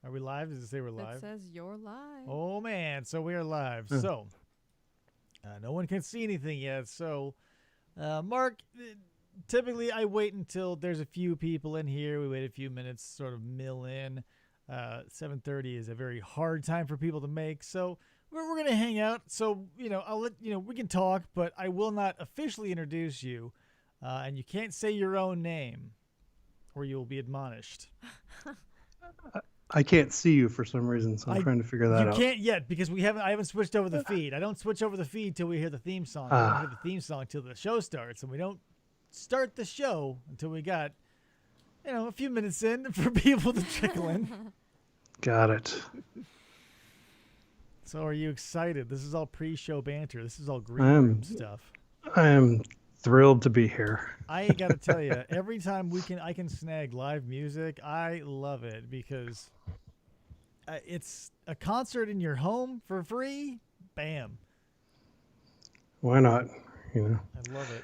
Are we live? Does it say we're live? It says you're live. Oh, man. So we are live. So no one can see anything yet. So, Mark, typically I wait until there's a few people in here. We wait a few minutes, sort of mill in. 7:30 is a very hard time for people to make. So we're going to hang out. So, I'll let, we can talk, but I will not officially introduce you. And you can't say your own name or you will be admonished. I can't see you for some reason, so I'm trying to figure that out. You can't yet because I haven't switched over the feed. I don't switch over the feed till we hear the theme song. We don't hear the theme song till the show starts, and we don't start the show until we got, a few minutes in for people to trickle in. Got it. So, are you excited? This is all pre-show banter. This is all green room stuff. I am thrilled to be here. I gotta tell you, every time I can snag live music, I love it because it's a concert in your home for free. Bam. Why not? I love it.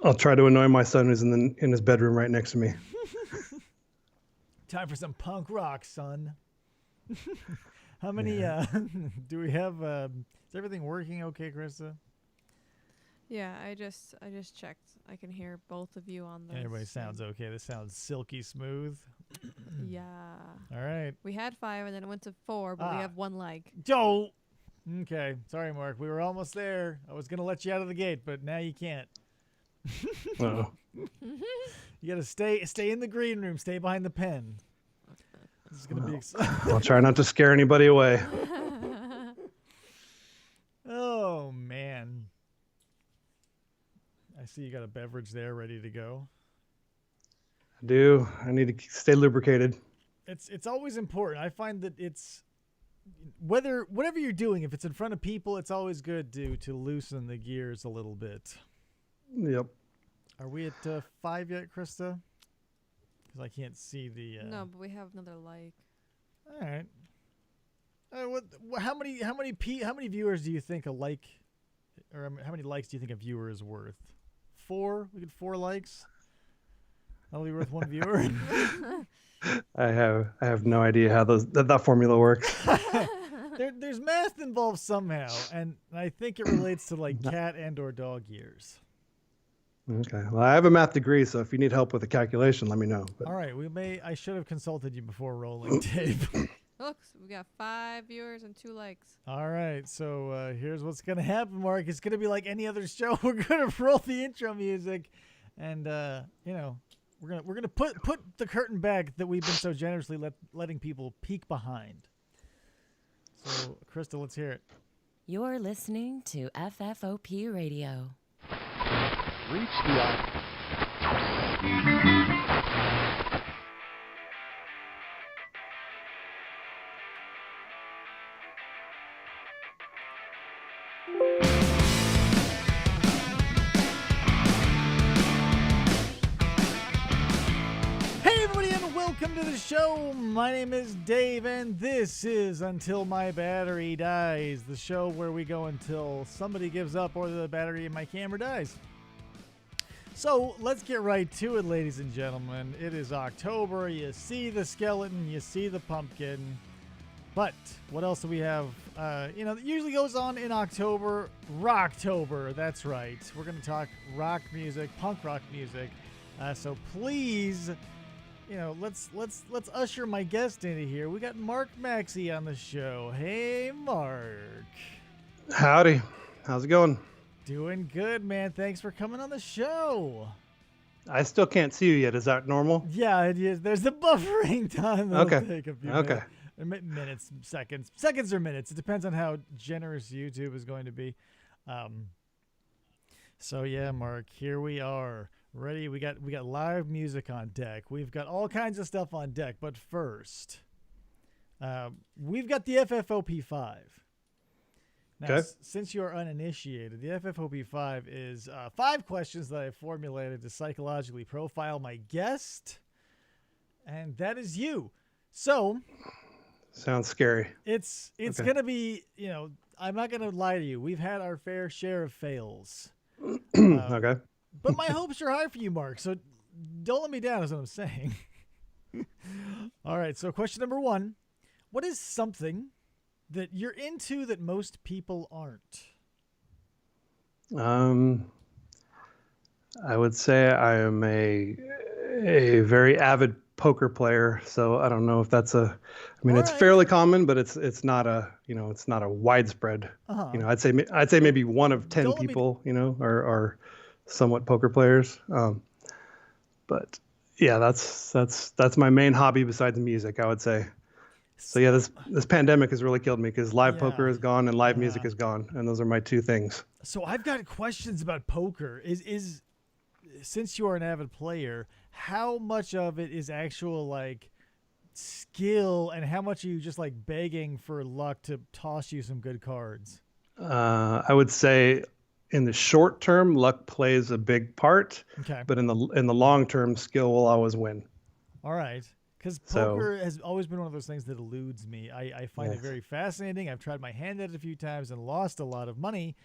I'll try to annoy my son who's in his bedroom right next to me. Time for some punk rock, son. How many do we have? Is everything working okay, Krista? Yeah, I just checked. I can hear both of you on the. Everybody sounds okay. This sounds silky smooth. Yeah. All right. We had 5 and then it went to 4, but we have 1 like. Joe. Okay. Sorry, Mark. We were almost there. I was gonna let you out of the gate, but now you can't. Uh-oh. You gotta stay in the green room. Stay behind the pen. This is gonna be exciting. I'll try not to scare anybody away. Oh man. I see you got a beverage there ready to go. I do. I need to stay lubricated. It's always important. I find that it's whatever you're doing, if it's in front of people, it's always good to loosen the gears a little bit. Yep. Are we at 5 yet, Krista? Because I can't see the. No, but we have another like. All right. How many viewers do you think a like, or how many likes do you think a viewer is worth? 4? We get 4 likes. That'll be worth 1 viewer. I have no idea how that formula works. There's math involved somehow, and I think it relates to like cat and or dog years. Okay. Well, I have a math degree, so if you need help with the calculation, let me know. But... All right. I should have consulted you before rolling tape. Look, we got 5 viewers and 2 likes. All right. So here's what's gonna happen, Mark. It's gonna be like any other show. We're gonna roll the intro music, and we're gonna put the curtain back that we've been so generously letting people peek behind. So, Krista, let's hear it. You're listening to FFOP Radio. Reach the Hey everybody, and welcome to the show. My name is Dave, and this is Until My Battery Dies, the show where we go until somebody gives up or the battery in my camera dies. So let's get right to it, ladies and gentlemen. It is October. You see the skeleton, you see the pumpkin. But what else do we have? That usually goes on in October. Rocktober, that's right. We're going to talk rock music, punk rock music. So please, let's usher my guest into here. We got Marc Maxey on the show. Hey, Mark. Howdy. How's it going? Doing good, man. Thanks for coming on the show. I still can't see you yet. Is that normal? Yeah, it is. There's the buffering time. Okay. Take a few Okay. minutes, seconds or minutes. It depends on how generous YouTube is going to be. So yeah, Mark, here we are. Ready? We got live music on deck. We've got all kinds of stuff on deck. But first, we've got the FFOP5. Now, Okay. Since you're uninitiated, the FFOP5 is 5 questions that I've formulated to psychologically profile my guest, and that is you. So, Sounds scary. it's Okay. gonna be, I'm not gonna lie to you. We've had our fair share of fails, Okay. but my hopes are high for you, Mark. So don't let me down, is what I'm saying. All right. So question number 1. What is something that you're into that most people aren't? I would say I am a very avid poker player, so I don't know if that's a. I mean, All it's right. fairly common, but it's not a it's not a widespread. Uh-huh. I'd say maybe one of 10 Don't let me- people are somewhat poker players. But yeah, that's my main hobby besides music, I would say. So yeah, this pandemic has really killed me because live poker Yeah. is gone and live Yeah. music is gone, and those are my two things. So I've got questions about poker. Is since you are an avid player, how much of it is actual like skill, and how much are you just like begging for luck to toss you some good cards? I would say in the short term, luck plays a big part, Okay. but in the long term, skill will always win. All right. Because So- poker has always been one of those things that eludes me. I find it Yes. very fascinating. I've tried my hand at it a few times and lost a lot of money.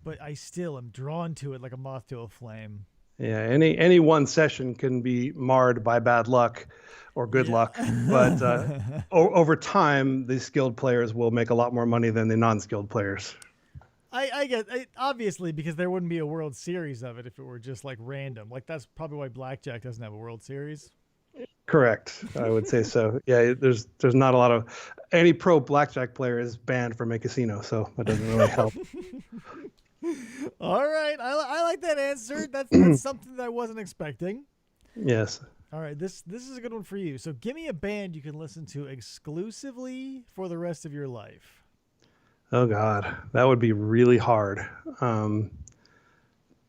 But I still am drawn to it like a moth to a flame. Yeah, any one session can be marred by bad luck or good luck, but over time, the skilled players will make a lot more money than the non-skilled players. I get it, obviously, because there wouldn't be a World Series of it if it were just like random. Like that's probably why blackjack doesn't have a World Series. Correct, I would say so. Yeah, there's not a lot of any pro blackjack player is banned from a casino, so that doesn't really help. All right, I like that answer. That's something that I wasn't expecting. Yes. All right, this is a good one for you. So give me a band you can listen to exclusively for the rest of your life. Oh God, that would be really hard.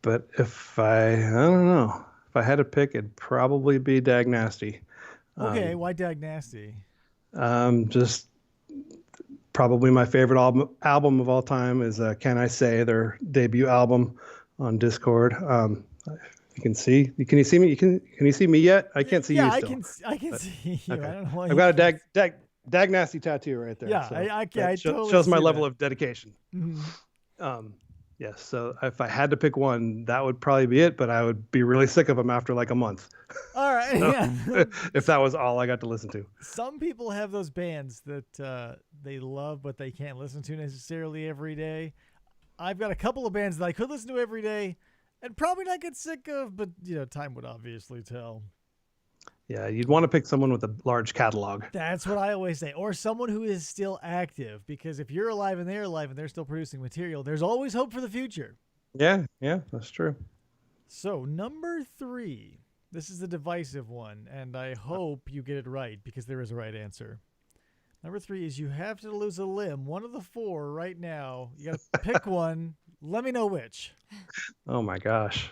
But if I don't know, if I had to pick, it'd probably be Dag Nasty. Okay, why Dag Nasty? Just probably my favorite album of all time is Can I Say, their debut album on Discord. You can see. Can you see me? Can you see me yet? I can't see you still. I can see you. Okay. I don't know why I've got a Dag Nasty tattoo right there. Yeah, so I that totally shows my see level that. of dedication. Mhm. Yes. So if I had to pick one, that would probably be it. But I would be really sick of them after like a month. All right, yeah. If that was all I got to listen to. Some people have those bands that they love, but they can't listen to necessarily every day. I've got a couple of bands that I could listen to every day and probably not get sick of, but time would obviously tell. Yeah, you'd want to pick someone with a large catalog. That's what I always say. Or someone who is still active, because if you're alive and they're still producing material, there's always hope for the future. Yeah, that's true. So, number 3. This is a divisive one, and I hope you get it right because there is a right answer. Number 3 is you have to lose a limb. One of the 4 right now. You got to pick one. Let me know which. Oh my gosh.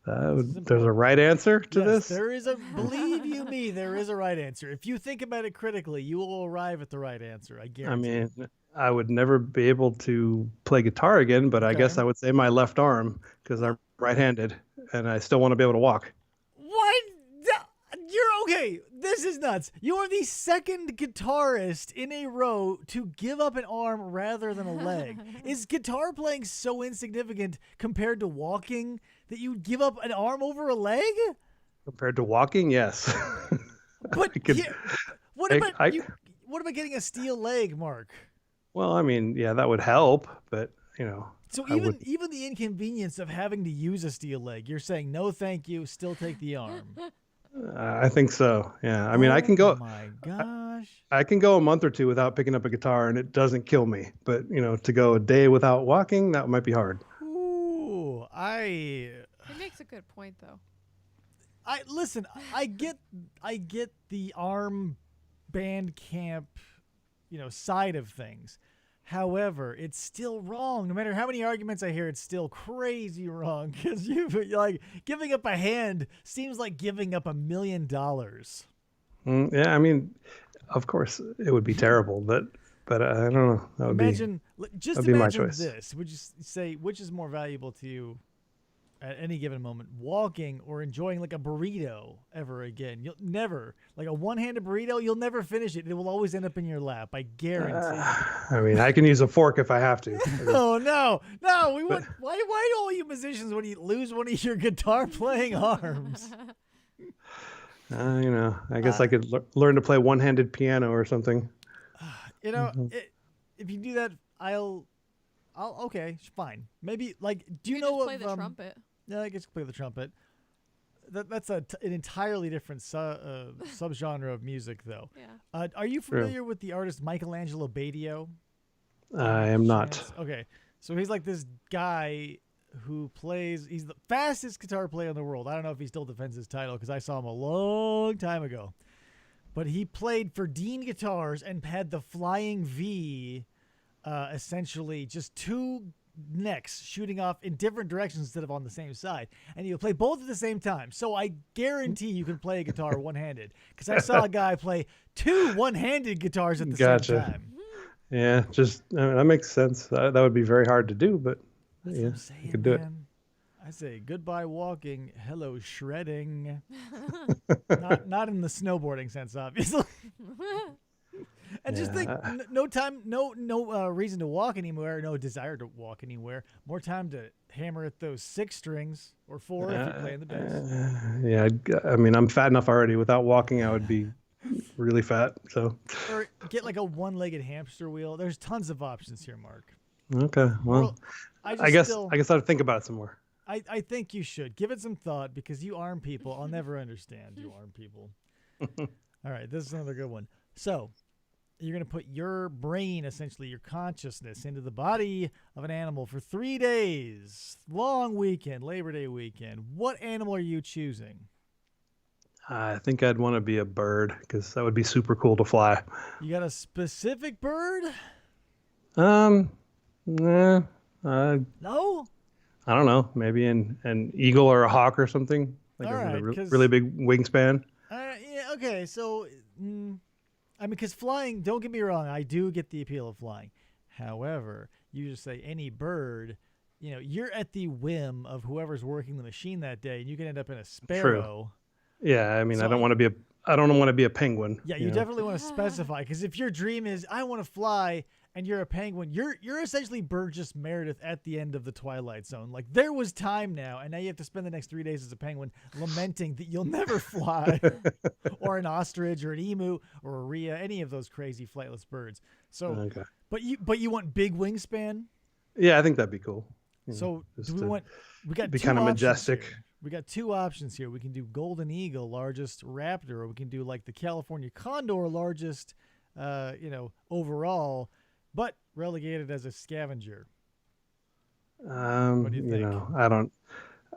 There's a right answer to Yes, this? there is believe you me, there is a right answer. If you think about it critically, you will arrive at the right answer. I guarantee. I mean, I would never be able to play guitar again, but I Okay. guess I would say my left arm because I'm right-handed and I still want to be able to walk. What? You're okay. This is nuts. You are the second guitarist in a row to give up an arm rather than a leg. Is guitar playing so insignificant compared to walking that you give up an arm over a leg? Compared to walking, yes. But I could- yeah, what about getting a steel leg, Mark? Well, I mean, yeah, that would help, but So I even would- even the inconvenience of having to use a steel leg, you're saying no, thank you. Still take the arm. I think so. Yeah. I mean, I can Oh go. my gosh. I can go a month or two without picking up a guitar, and it doesn't kill me. But to go a day without walking, that might be hard. Ooh, He makes a good point, though. listen. I get the arm band camp, side of things. However, it's still wrong. No matter how many arguments I hear, it's still crazy wrong because like giving up a hand seems like giving up $1 million. Yeah, I mean, of course it would be terrible, but I don't know. That would Just that'd be my imagine choice. this. Would you say which is more valuable to you at any given moment, walking or enjoying like a burrito ever again? You'll never, like a one-handed burrito, you'll never finish it. It will always end up in your lap. I guarantee. I mean, I can use a fork if I have to. Oh no! We want. Why do all you musicians when you lose one of your guitar playing arms? I guess I could learn to play one-handed piano or something. If you do that, I'll okay, fine. Maybe like, do you You know just what? play the trumpet. Yeah, I guess play the trumpet. That's an entirely different subgenre of music, though. Yeah. Are you familiar with the artist Michelangelo Badio? I am not. Chance? Okay, so he's like this guy who plays. He's the fastest guitar player in the world. I don't know if he still defends his title because I saw him a long time ago. But he played for Dean Guitars and had the Flying V, essentially just two necks shooting off in different directions instead of on the same side. And you play both at the same time. So I guarantee you can play a guitar one-handed because I saw a guy play two one-handed guitars at the same time. Yeah, that makes sense. That would be very hard to do, but That's yeah, what I'm saying, you could do it. I say goodbye walking, hello shredding. not in the snowboarding sense, obviously. And just think, no time, no reason to walk anywhere, no desire to walk anywhere. More time to hammer at those 6 strings or 4 if you're playing the bass. Yeah, I mean, I'm fat enough already. Without walking, I would be really fat. So. Or get like a one-legged hamster wheel. There's tons of options here, Mark. Okay, well, I guess I'd think about it some more. I think you should give it some thought because you arm people. I'll never understand you arm people. All right, this is another good one. So you're going to put your brain, essentially your consciousness, into the body of an animal for 3 days. Long weekend, Labor Day weekend. What animal are you choosing? I think I'd want to be a bird because that would be super cool to fly. You got a specific bird? Nah. No? I don't know. Maybe an eagle or a hawk or something. Like All right, really big wingspan. Yeah, okay. So, I mean, because flying, don't get me wrong, I do get the appeal of flying. However, you just say any bird, you're at the whim of whoever's working the machine that day, and you can end up in a sparrow. True. Yeah, I mean, I don't want to be a penguin. Yeah, you definitely want to specify, because if your dream is, I want to fly, and you're a penguin, you're essentially Burgess Meredith at the end of the Twilight Zone. Like, there was time now, and now you have to spend the next 3 days as a penguin lamenting that you'll never fly, or an ostrich, or an emu, or a rhea, any of those crazy flightless birds. So, okay. But you want big wingspan? Yeah, I think that'd be cool. So we got be two kind of options majestic. here. We got 2 options here. We can do golden eagle, largest raptor, or we can do like the California condor, largest, overall, but relegated as a scavenger. What do you think? I don't.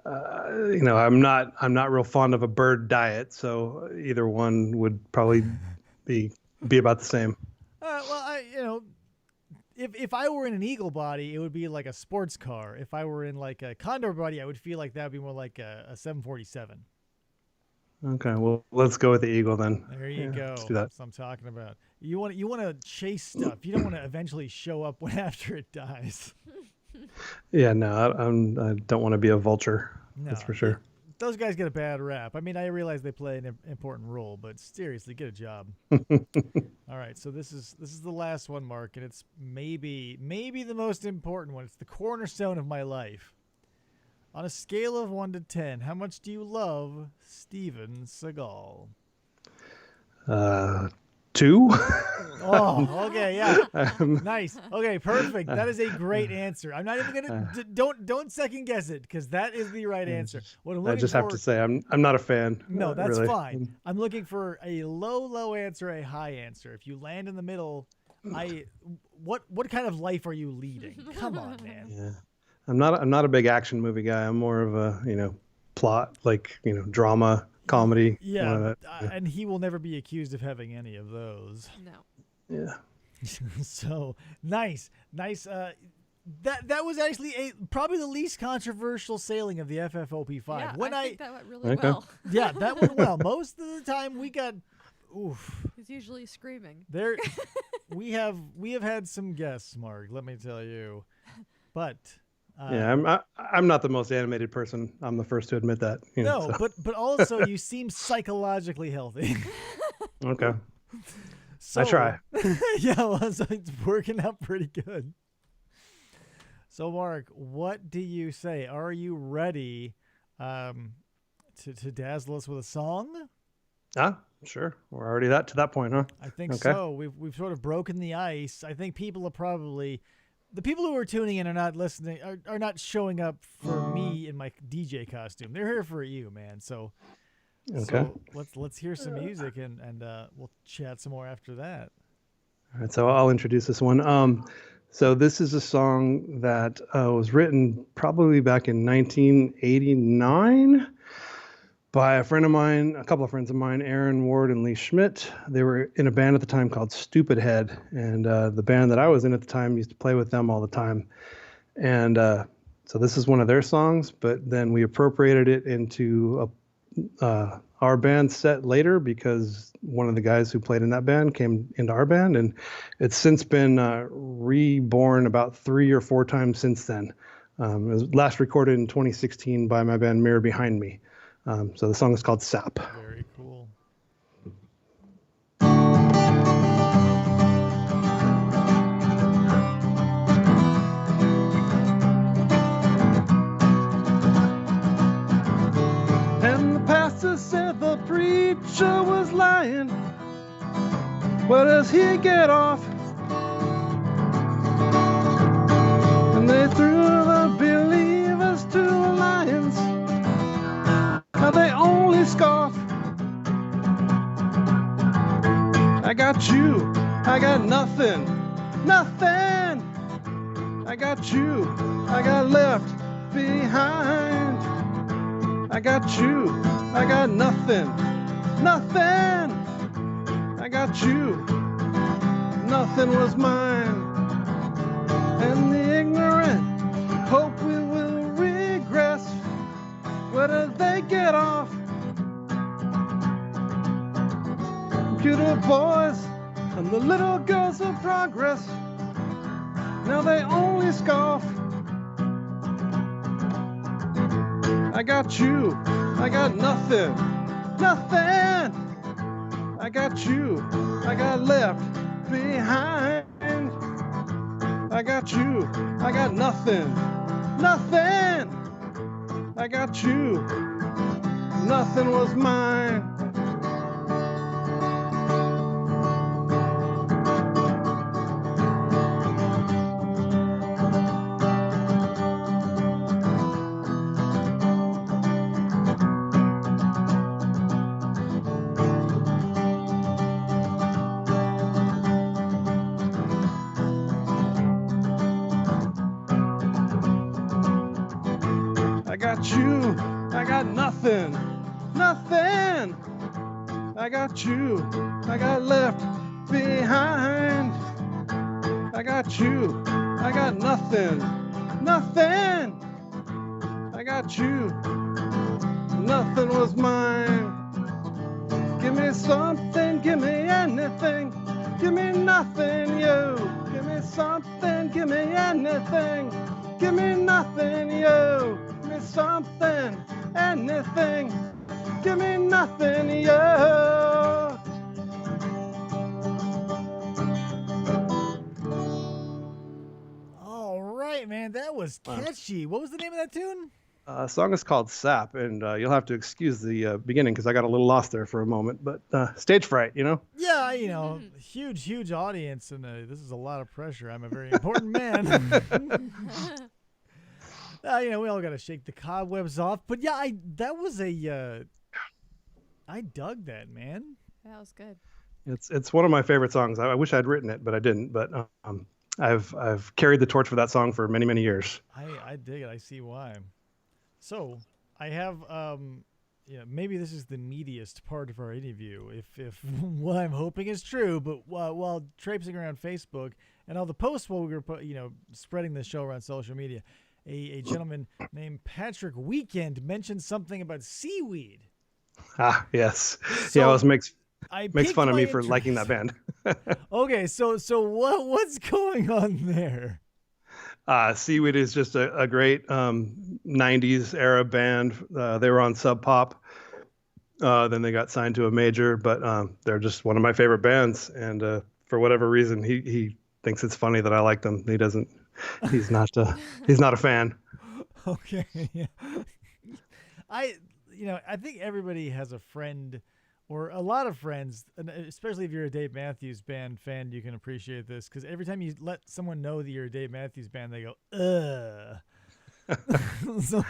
I'm not real fond of a bird diet, so either one would probably be about the same. If I were in an eagle body, it would be like a sports car. If I were in like a condor body, I would feel like that would be more like a 747. Okay, well, let's go with the eagle then. There you go. Let's do that. That's what I'm talking about. You want to chase stuff. You don't want to eventually show up after it dies. Yeah, no, I don't want to be a vulture. No, that's for sure. Those guys get a bad rap. I mean, I realize they play an important role, but seriously, get a job. All right, so this is the last one, Mark, and it's maybe the most important one. It's the cornerstone of my life. On a scale of 1 to 10, how much do you love Steven Seagal? 2. Oh, okay, yeah. Nice. Okay, perfect. That is a great answer. I'm not even gonna don't second guess it because that is the right answer. What I'm looking have to say I'm not a fan. No, that's really. fine. I'm looking for a low answer, a high answer. If you land in the middle, what kind of life are you leading? Come on, man. Yeah. I'm not a big action movie guy. I'm more of a plot, like drama, comedy. Yeah, and he will never be accused of having any of those. No. Yeah. So nice. That was actually probably the least controversial sailing of the FFOP5. Yeah, I think that went really Okay. well. Yeah, that went well. Most of the time we got. Oof. He's usually screaming. There, we have had some guests, Mark. Let me tell you, but. Yeah, I'm not the most animated person. I'm the first to admit that. No, but also you seem psychologically healthy. Okay. So, I try. Yeah, well, so it's working out pretty good. So, Mark, what do you say? Are you ready to dazzle us with a song? Sure. We're already to that point, huh? I think Okay. so. We've sort of broken the ice. I think people are probably the people who are tuning in are not listening are not showing up for me in my DJ costume. They're here for you, man. So Okay. let's hear some music and we'll chat some more after that. All right, so I'll introduce this one. So this is a song that was written probably back in 1989 by a couple of friends of mine, Aaron Ward and Lee Schmidt. They were in a band at the time called Stupid Head, and the band that I was in at the time used to play with them all the time. And so this is one of their songs, but then we appropriated it into our band set later because one of the guys who played in that band came into our band, and it's since been reborn about 3 or 4 times since then. It was last recorded in 2016 by my band Mirror Behind Me. So the song is called Sap. Very cool. And the pastor said the preacher was lying. Where does he get off? And they threw the believers to the lions. Now they only scoff. I got you, I got nothing, nothing. I got you, I got left behind. I got you, I got nothing, nothing. I got you, nothing was mine. And the ignorant hope we will regress. Where do they get off? Computer boys and the little girls of progress. Now they only scoff. I got you, I got nothing, nothing. I got you, I got left behind. I got you, I got nothing, nothing. I got you, nothing was mine. I got you, I got nothing, nothing. I got you, I got left behind. I got you, I got nothing, nothing. I got you, nothing was mine. Give me something, give me anything. Give me nothing, you. Give me something, give me anything. Give me nothing, you. Give me something, anything. Give me nothing, you. All right, man, that was catchy. What was the name of that tune? Song is called Sap, and you'll have to excuse the beginning because I got a little lost there for a moment. But stage fright, you know? Yeah, huge audience, and this is a lot of pressure. I'm a very important man. We all got to shake the cobwebs off. But yeah, I dug that, man. That was good. It's one of my favorite songs. I wish I'd written it, but I didn't. But I've carried the torch for that song for many, many years. I dig it. I see why. So I have maybe this is the meatiest part of our interview, if what I'm hoping is true. But while traipsing around Facebook and all the posts while we were spreading the show around social media, a gentleman named Patrick Weekend mentioned something about seaweed. Ah, yes. So he always makes piqued fun of my me for liking that interest. band. Okay, so what's going on there? Seaweed is just a great 90s era band. They were on Sub Pop. Then they got signed to a major, but they're just one of my favorite bands. And for whatever reason, he thinks it's funny that I like them. He's not a fan. Okay, yeah. I think everybody has a friend or a lot of friends, and especially if you're a Dave Matthews Band fan, you can appreciate this because every time you let someone know that you're a Dave Matthews Band, they go, ugh. So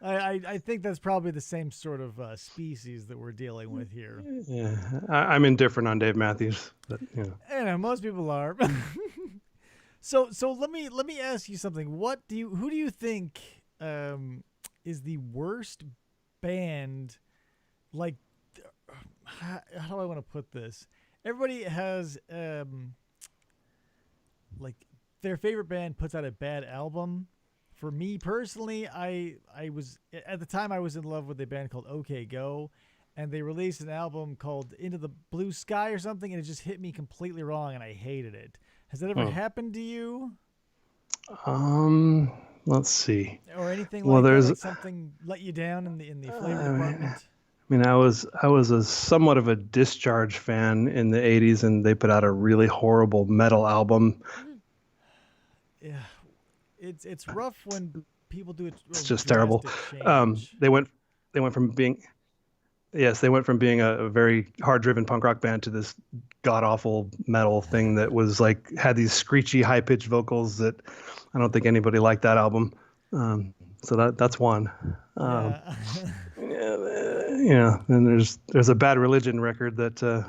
I think that's probably the same sort of species that we're dealing with here. Yeah, I'm indifferent on Dave Matthews, but I know most people are. So let me ask you something. Who do you think is the worst band? Like, how do I want to put this? Everybody has like their favorite band puts out a bad album. For me personally, I was at the time I was in love with a band called OK Go, and they released an album called Into the Blue Sky or something, and it just hit me completely wrong, and I hated it. Has that ever happened to you? Let's see. Or anything Well, like that? there's Like something let you down in the flavor department? I mean, I was a somewhat of a Discharge fan in the '80s, and they put out a really horrible metal album. Yeah, it's rough when people do it. It's just terrible. They went from being a very hard-driven punk rock band to this god-awful metal thing that was like had these screechy, high-pitched vocals that I don't think anybody liked that album. So that's one. And there's a Bad Religion record that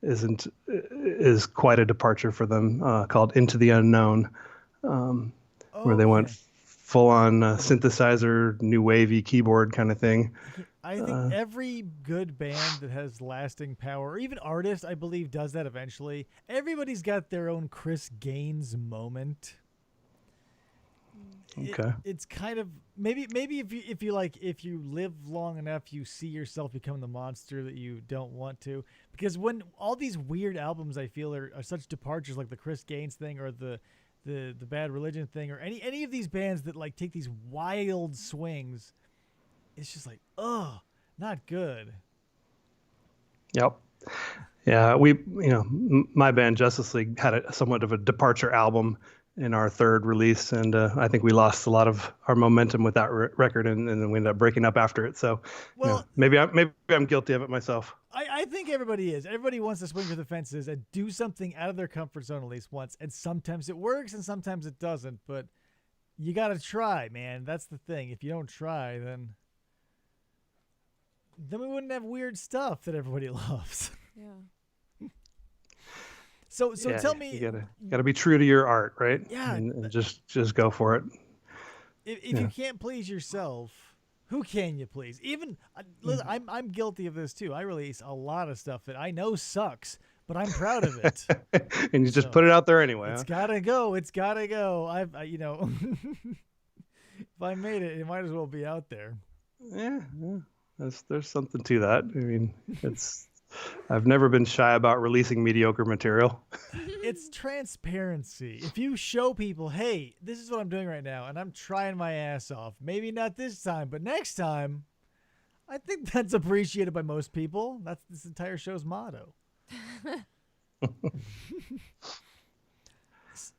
is quite a departure for them, called Into the Unknown, where they went full on synthesizer, new wavy keyboard kind of thing. I think every good band that has lasting power, or even artist, I believe, does that eventually. Everybody's got their own Chris Gaines moment. Okay. It's kind of maybe if you live long enough, you see yourself become the monster that you don't want to. Because when all these weird albums, I feel are such departures, like the Chris Gaines thing or the Bad Religion thing, or any of these bands that like take these wild swings, it's just like, oh, not good. Yep. Yeah, my band Justice League had somewhat of a departure album in our third release, and I think we lost a lot of our momentum with that record, and then we ended up breaking up after it. So, maybe I'm guilty of it myself. I think everybody is. Everybody wants to swing for the fences and do something out of their comfort zone at least once, and sometimes it works and sometimes it doesn't. But you got to try, man. That's the thing. If you don't try, then we wouldn't have weird stuff that everybody loves. Yeah. So tell me, you gotta be true to your art, right? Yeah, and just go for it. If you can't please yourself, who can you please? Even listen, I'm guilty of this too. I release a lot of stuff that I know sucks, but I'm proud of it. And you just put it out there anyway. It's gotta go. It's gotta go. If I made it, it might as well be out there. Yeah. There's something to that. I mean, I've never been shy about releasing mediocre material. It's transparency. If you show people, hey, this is what I'm doing right now, and I'm trying my ass off. Maybe not this time, but next time, I think that's appreciated by most people. That's this entire show's motto.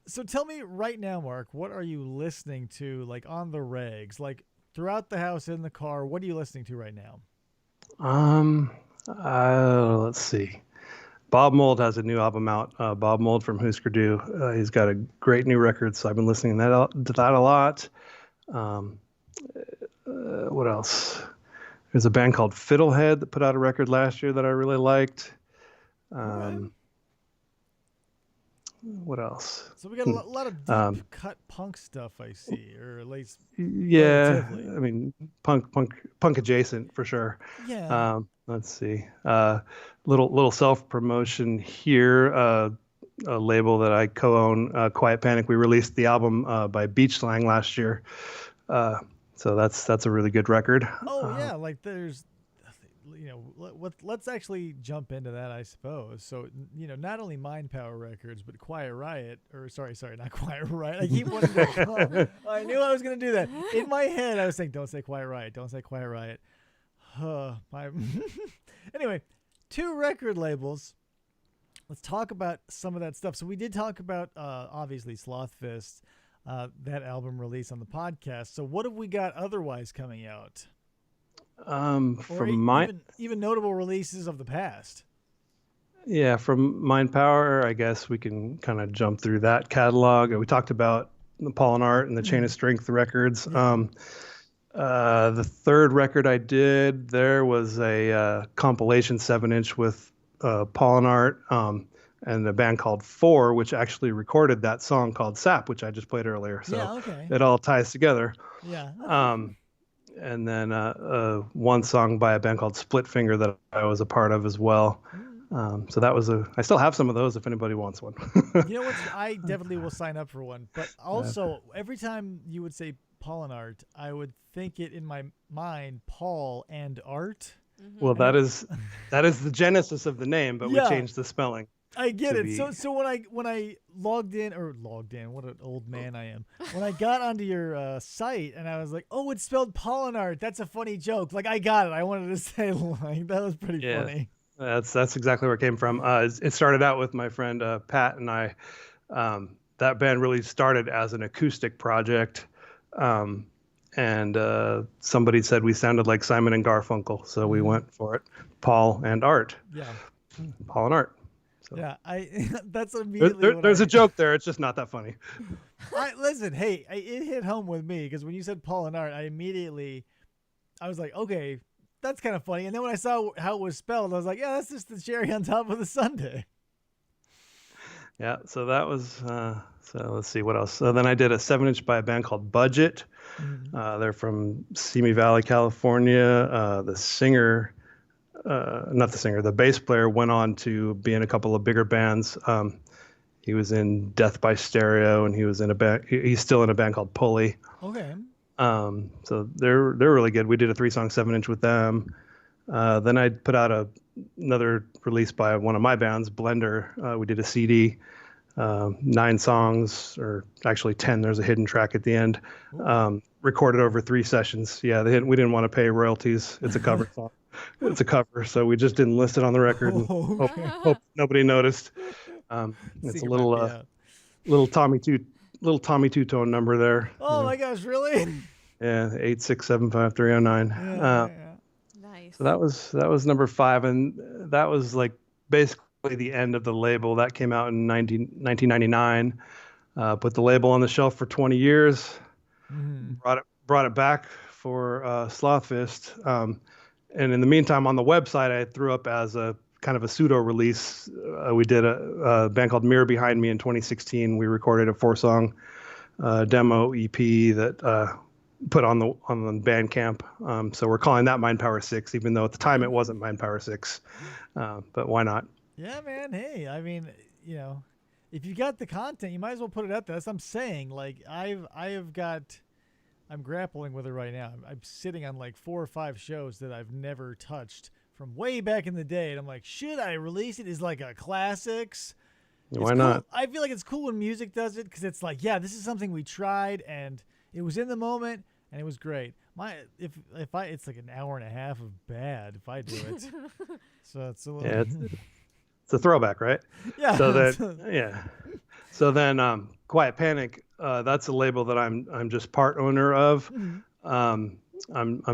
So tell me right now, Mark, what are you listening to, like on the regs, like throughout the house, in the car? What are you listening to right now? Let's see. Bob Mould has a new album out. Bob Mould from Husker Du. He's got a great new record, so I've been listening to that a lot. What else? There's a band called Fiddlehead that put out a record last year that I really liked. What else? So we got a lot of deep cut punk stuff, I see, or at least relatively. I mean punk adjacent for sure. Yeah. Let's see. Little self promotion here. A label that I co-own, Quiet Panic. We released the album by Beach Slang last year, so that's a really good record. Oh yeah, like there's. Let's actually jump into that, I suppose. So, not only Mindpower Records, but Quiet Riot, or sorry, not Quiet Riot. I keep wanting to. I knew I was going to do that. In my head, I was saying, don't say Quiet Riot. Don't say Quiet Riot. Anyway, 2 record labels. Let's talk about some of that stuff. So we did talk about, obviously, Sloth Fist, that album release on the podcast. So what have we got otherwise coming out? Or From my even notable releases of the past. Yeah, from Mindpower, I guess we can kind of jump through that catalog. We talked about the Paul and Art and the Chain of Strength records. Yeah. The third record I did, there was a compilation 7-inch with Paul and Art and a band called Four, which actually recorded that song called Sap, which I just played earlier. So Yeah, okay. it all ties together. Yeah. And then one song by a band called Split Finger that I was a part of as well. So that was I still have some of those if anybody wants one. You know what? I definitely will sign up for one. But also, every time you would say Paul and Art, I would think it in my mind, Paul and Art. Well, that is the genesis of the name, but Yeah. we changed the spelling. I get it. be- So when I logged in, what an old man I am. When I got onto your site and I was like, oh, it's spelled Paul and Art. That's a funny joke. Like, I got it. I wanted to say, like, that was pretty Yeah. funny. That's exactly where it came from. It started out with my friend Pat and I. That band really started as an acoustic project, and somebody said we sounded like Simon and Garfunkel, so we went for it. Paul and Art. Yeah. Paul and Art. So Yeah. That's immediately there's a joke there. It's just not that funny. Listen, hey, it hit home with me because when you said Paul and Art, I was like, okay, that's kind of funny. And then when I saw how it was spelled, I was like, yeah, that's just the cherry on top of the sundae. Yeah, so that was, so let's see what else. So then I did a 7-inch by a band called Budget. They're from Simi Valley, California. The bass player went on to be in a couple of bigger bands. He was in Death by Stereo, and he was in a band. He's still in a band called Pulley. Okay. So they're really good. We did a 3-song 7-inch with them. Then I put out another release by one of my bands, Blender. We did a CD, 9 songs, or actually 10. There's a hidden track at the end. Recorded over 3 sessions. Yeah, we didn't want to pay royalties. It's a cover song. It's a cover, so we just didn't list it on the record. And hope nobody noticed. It's a little Tommy Two-Tone number there. Oh my gosh, really? Yeah, 8675309. Nice. So that was number 5, and that was like basically the end of the label. That came out in 1999. Put the label on the shelf for 20 years. Brought it back for Sloth Fist. And in the meantime, on the website, I threw up as a kind of a pseudo release. We did a band called Mirror Behind Me in 2016. We recorded a 4-song demo EP that put on the Bandcamp. So we're calling that Mindpower 6, even though at the time it wasn't Mindpower 6. But why not? Yeah, man. Hey, I mean, if you got the content, you might as well put it out there. That's what I'm saying. Like, I'm grappling with it right now. I'm sitting on like 4 or 5 shows that I've never touched from way back in the day. And I'm like, should I release it? It's like a classics. Why not? I feel like it's cool when music does it because it's like, yeah, this is something we tried and it was in the moment and it was great. It's like an hour and a half of bad if I do it. So it's a little. Yeah, it's a throwback, right? Yeah. So then, Quiet Panic. That's a label that I'm just part owner of. I'm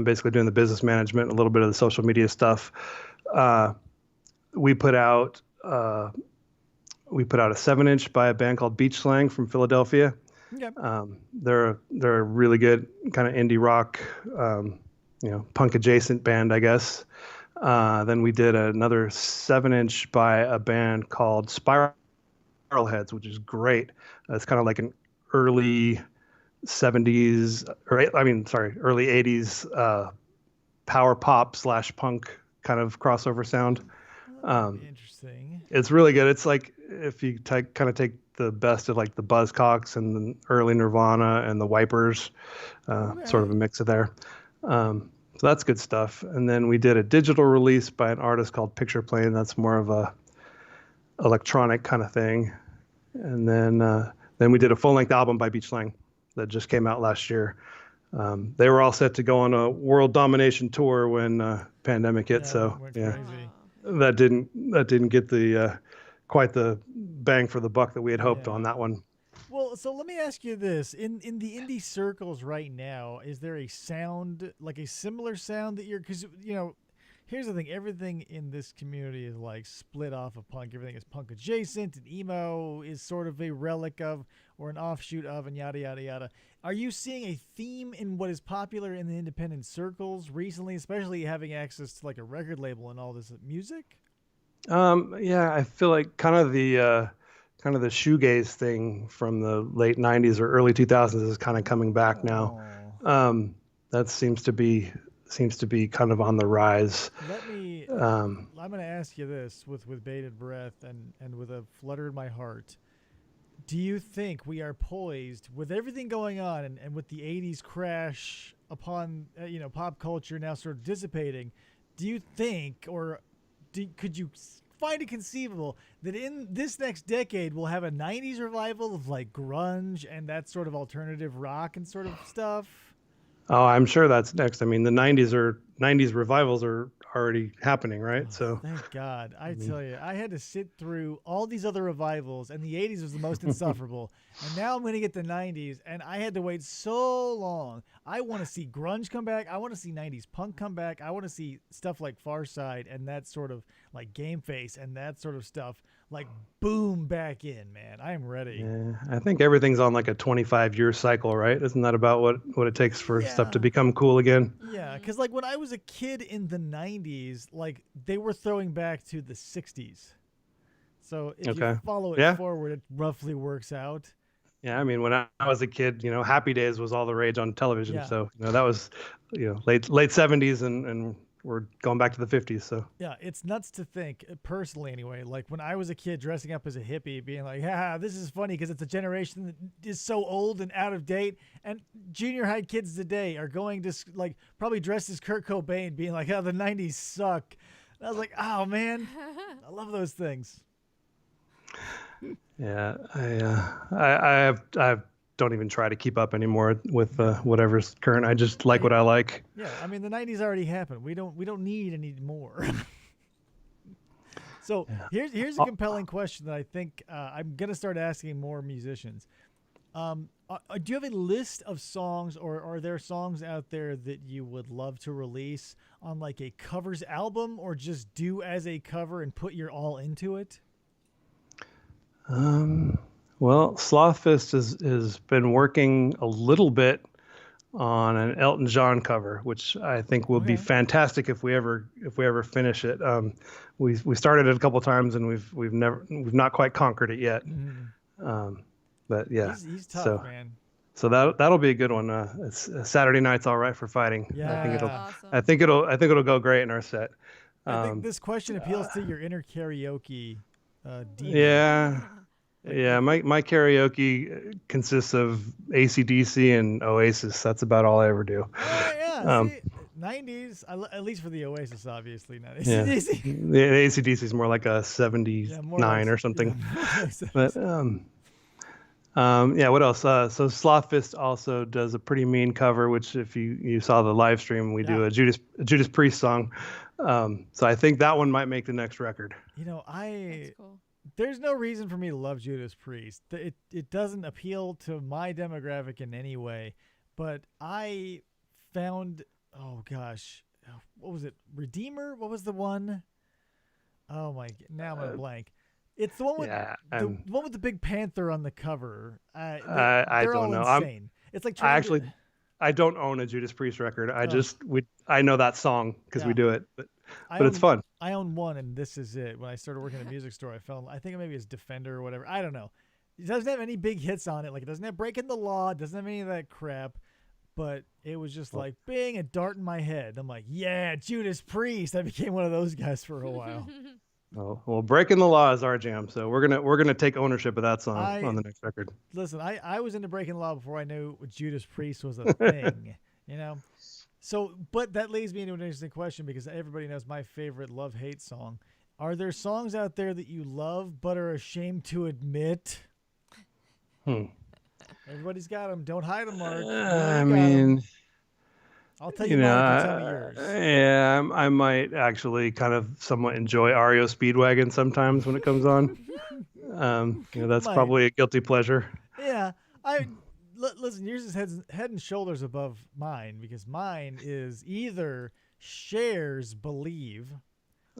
basically doing the business management, a little bit of the social media stuff. We put out a 7-inch by a band called Beach Slang from Philadelphia. Yep. They're a really good kind of indie rock, punk adjacent band, I guess. Then we did another 7-inch by a band called Spiral Heads, which is great. It's kind of like an early 70s, early 80s power pop / punk kind of crossover sound. Interesting. It's really good. It's like if you kind of take the best of like the Buzzcocks and the early Nirvana and the Wipers, sort of a mix of there. So that's good stuff. And then we did a digital release by an artist called Picture Plane. That's more of a electronic kind of thing. And then we did a full-length album by Beach Slang that just came out last year. They were all set to go on a world domination tour when pandemic hit. Crazy. That didn't get the quite the bang for the buck that we had hoped on that one. Well, so let me ask you this: in the indie circles right now, is there a sound like a similar sound that you're? Because here's the thing: everything in this community is like split off of punk. Everything is punk adjacent, and emo is sort of a relic of or an offshoot of, and yada yada yada. Are you seeing a theme in what is popular in the independent circles recently, especially having access to like a record label and all this music? Yeah, I feel like kind of the shoegaze thing from the late '90s or early 2000s is kind of coming back now. That seems to be kind of on the rise. Let me. I'm going to ask you this with bated breath and with a flutter in my heart. Do you think we are poised with everything going on and with the '80s crash upon pop culture now sort of dissipating? Do you think, or could you find it conceivable that in this next decade we'll have a '90s revival of like grunge and that sort of alternative rock and sort of stuff? Oh, I'm sure that's next. I mean, the '90s revivals are already happening, right? Oh, So thank God. I tell you, I had to sit through all these other revivals, and the '80s was the most insufferable. And now I'm going to get the '90s, and I had to wait so long. I want to see grunge come back. I want to see '90s punk come back. I want to see stuff like Far Side and that sort of like Game Face and that sort of stuff like boom back in, man. I am ready. yeah, I think everything's on like a 25-year cycle, right? Isn't that about what it takes for stuff to become cool again? Yeah, because like when I was a kid in the '90s, like they were throwing back to the '60s. So if you follow it forward, it roughly works out. Yeah, I mean, when I was a kid, Happy Days was all the rage on television. Yeah. So that was, late '70s, and we're going back to the '50s. So yeah, it's nuts to think, personally anyway, like when I was a kid dressing up as a hippie, being like, "Ha, this is funny because it's a generation that is so old and out of date." And junior high kids today are going to like probably dressed as Kurt Cobain, being like, "Oh, the '90s suck." And I was like, "Oh man, I love those things." yeah, I don't even try to keep up anymore with whatever's current. I just like what I like. Yeah, I mean the '90s already happened. We don't need any more. So here's a compelling question that I think I'm gonna start asking more musicians. Do you have a list of songs, or are there songs out there that you would love to release on like a covers album, or just do as a cover and put your all into it? Well, Slothfist has been working a little bit on an Elton John cover, which I think will be fantastic if we ever finish it. We started it a couple times and we've not quite conquered it yet. But yeah, he's tough, man. So that'll be a good one. It's Saturday Night's All Right for Fighting. Yeah, I think it'll go great in our set. I think this question appeals to your inner karaoke. Yeah. Yeah, my karaoke consists of AC/DC and Oasis. That's about all I ever do. Oh, yeah. See, 90s, at least for the Oasis, obviously, not AC/DC. Yeah. The AC/DC is more like a 79 or something. Yeah. But what else? So Slothfist also does a Pretty Mean cover, which if you saw the live stream, we do a Judas Priest song. So I think that one might make the next record. That's cool. There's no reason for me to love Judas Priest. It doesn't appeal to my demographic in any way. But I found, oh gosh, what was it? Redeemer? What was the one? Oh my! Now I'm a blank. It's the one with the one with the big panther on the cover. I they're don't all know. insane. It's like I don't own a Judas Priest record. I know that song because we do it, but it's fun. I own one, and this is it. When I started working at a music store, I think maybe it's Defender or whatever. I don't know. It doesn't have any big hits on it. Like it doesn't have Breaking the Law. It doesn't have any of that crap. But it was just like being a dart in my head. I'm like, yeah, Judas Priest. I became one of those guys for a while. Oh, well, Breaking the Law is our jam, so we're gonna take ownership of that song on the next record. Listen, I was into Breaking the Law before I knew Judas Priest was a thing, So, but that leads me into an interesting question because everybody knows my favorite love-hate song. Are there songs out there that you love but are ashamed to admit? Everybody's got them. Don't hide them, Mark. I mean, I'll tell you mine if you tell me yours. Yeah, I might actually kind of somewhat enjoy REO Speedwagon sometimes when it comes on. That's probably a guilty pleasure. Yeah, Listen, yours is head and shoulders above mine because mine is either shares believe.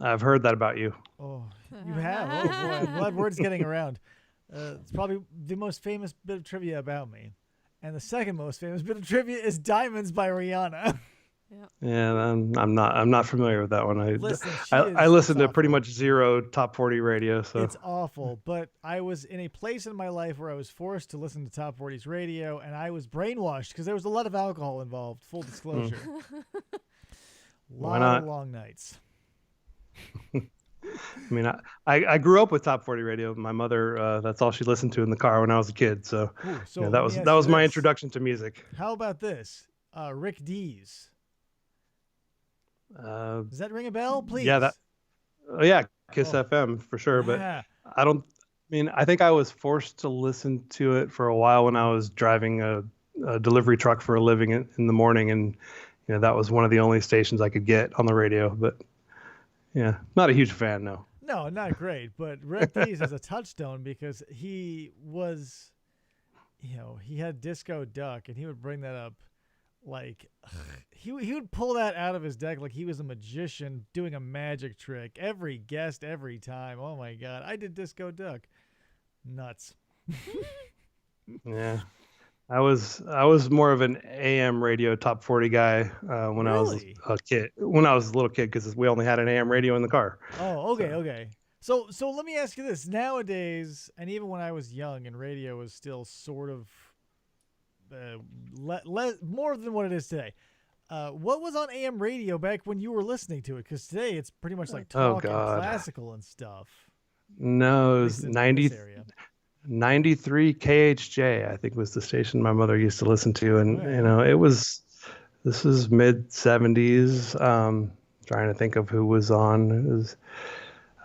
I've heard that about you. Oh, you have? Oh boy, I'm glad word's getting around. It's probably the most famous bit of trivia about me, and the second most famous bit of trivia is "Diamonds" by Rihanna. Yeah, I'm not familiar with that one. Listen, I listen to it's pretty awful. much zero top 40 radio. So It's awful, but I was in a place in my life where I was forced to listen to Top 40's radio, and I was brainwashed because there was a lot of alcohol involved. Full disclosure. Why Lot not? of long nights. I mean, I grew up with top 40 radio. My mother, that's all she listened to in the car when I was a kid. So, Ooh, so that let was me ask that you was my this. introduction to music. How about this? Rick Dees. Does that ring a bell? Please. Yeah, Kiss FM for sure. Yeah. But I think I was forced to listen to it for a while when I was driving a delivery truck for a living in the morning, and that was one of the only stations I could get on the radio. But yeah, not a huge fan, no. No, not great, but Rick Dees is a touchstone because he was, he had Disco Duck, and he would bring that up like he would pull that out of his deck like he was a magician doing a magic trick. Every guest, every time. Oh my God, I did Disco Duck. Nuts. Yeah. I was more of an AM radio top 40 guy when I was Really? a kid. When I was a little kid, because we only had an AM radio in the car. Oh, okay. So let me ask you this. Nowadays, and even when I was young and radio was still sort of more than what it is today. What was on AM radio back when you were listening to it? Because today it's pretty much like talk and God. classical and stuff. No, it At was least in this area. 93 KHJ, I think was the station my mother used to listen to. And, this was mid 70s. Trying to think of who was on. It was,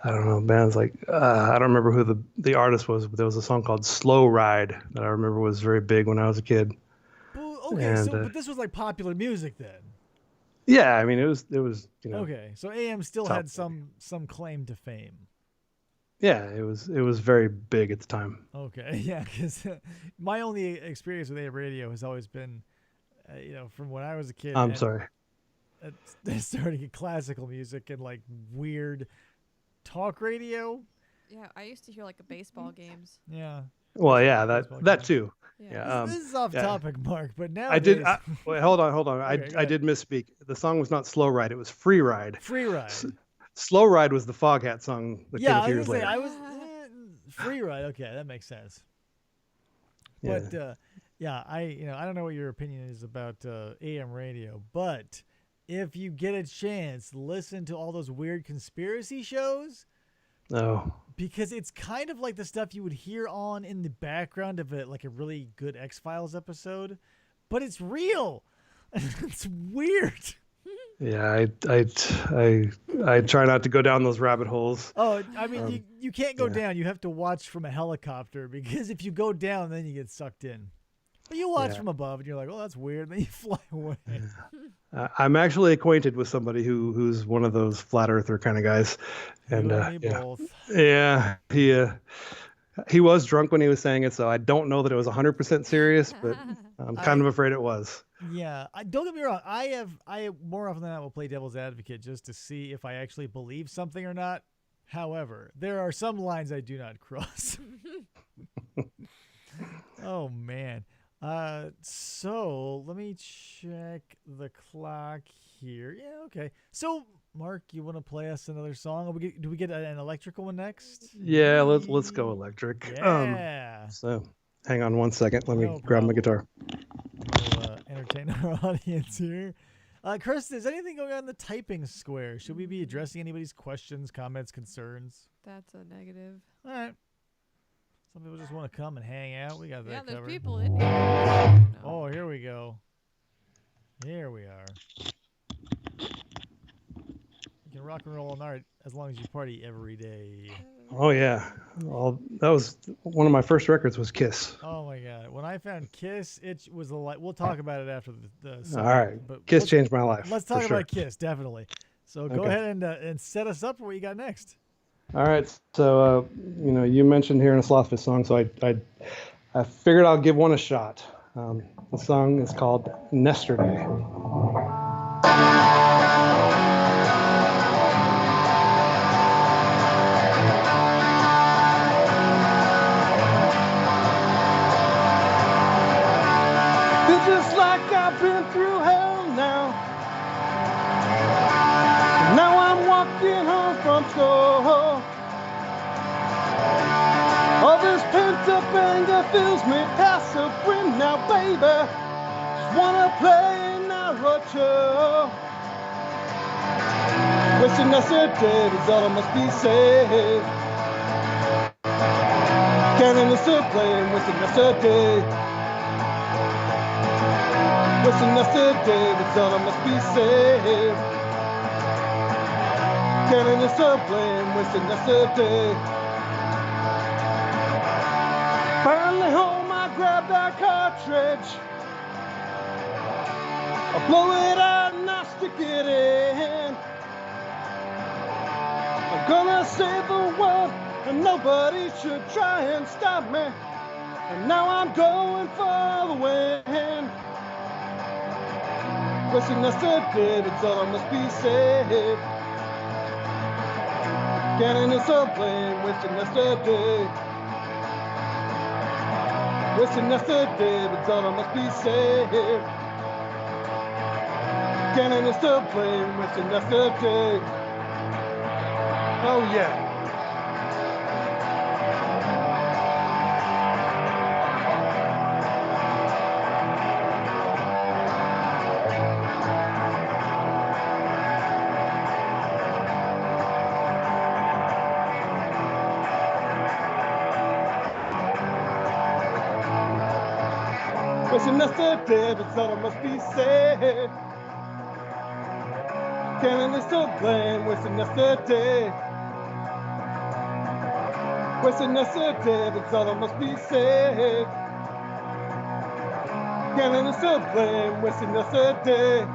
I don't know, bands like, I don't remember who the artist was, but there was a song called Slow Ride that I remember was very big when I was a kid. Okay, but this was like popular music then. Yeah, I mean, it was Okay, so AM still top had some claim to fame. Yeah, it was very big at the time. Okay, yeah, because my only experience with AM radio has always been, from when I was a kid. I'm sorry. Starting at classical music and like weird talk radio. Yeah, I used to hear like baseball games. Yeah. Well, yeah, Baseball that games. too. Yeah. This is off topic, Mark, but now Wait, hold on. Okay, go I did misspeak. The song was not Slow Ride; it was Free Ride. Free Ride. Slow Ride was the Foghat song that came a I few was years gonna say later. Free Ride. Okay, that makes sense. Yeah. But I don't know what your opinion is about AM radio, but if you get a chance, listen to all those weird conspiracy shows. No. Because it's kind of like the stuff you would hear on in the background of a really good X-Files episode, but it's real. It's weird. Yeah, I try not to go down those rabbit holes. Oh, I mean, you can't go down. You have to watch from a helicopter because if you go down, then you get sucked in. But you watch from above, and you're like, "Oh, that's weird." And then you fly away. I'm actually acquainted with somebody who's one of those flat earther kind of guys, and You and me both. yeah, he was drunk when he was saying it, so I don't know that it was 100% serious, but I'm kind of afraid it was. Yeah, don't get me wrong. I more often than not will play devil's advocate just to see if I actually believe something or not. However, there are some lines I do not cross. Oh man. So let me check the clock here. Yeah, okay. So Mark, you want to play us another song? Do we get an electrical one next? Yeah, let's go electric. Yeah. So hang on one second. Let me No grab my problem. guitar. We'll entertain our audience here. Chris, is anything going on in the typing square? Should we be addressing anybody's questions, comments, concerns? That's a negative. All right. Some people just want to come and hang out. We got that Yeah, there's covered. people in here. No. Oh, here we go. Here we are. You can rock and roll all night as long as you party every day. Oh yeah, that was one of my first records was Kiss. Oh my God! When I found Kiss, it was a light. We'll talk about it after the song. All right, But Kiss changed my life. Let's for talk sure. about Kiss, definitely. So go Okay. ahead and set us up for what you got next. All right, so you mentioned hearing a Slothfist song, so I I figured I'll give one a shot. The song is called Yesterday. It's just like I've been through hell now. Now I'm walking home from school. All this pent-up anger fills me past the brim now, baby. Just wanna play Naruto. Wishing yesterday was all I must be said. Cannon is still playing, wishing yesterday. Wishing yesterday was all I must be said. Cannon is still playing, wishing yesterday. Finally home, I grab that cartridge. I blow it out and I stick it in. I'm gonna save the world and nobody should try and stop me. And now I'm going for the win. Wishing yesterday, that's all I must be said. Cannon is still playing, wishing yesterday. Wishing yesterday, but all I must be said. Cannon is still playing, wishing yesterday. Oh yeah. Wishing yesterday, but all I must be said. Cannon is still playing, wishing yesterday. Wishing yesterday, but all I must be said. Cannon is still playing, wishing yesterday.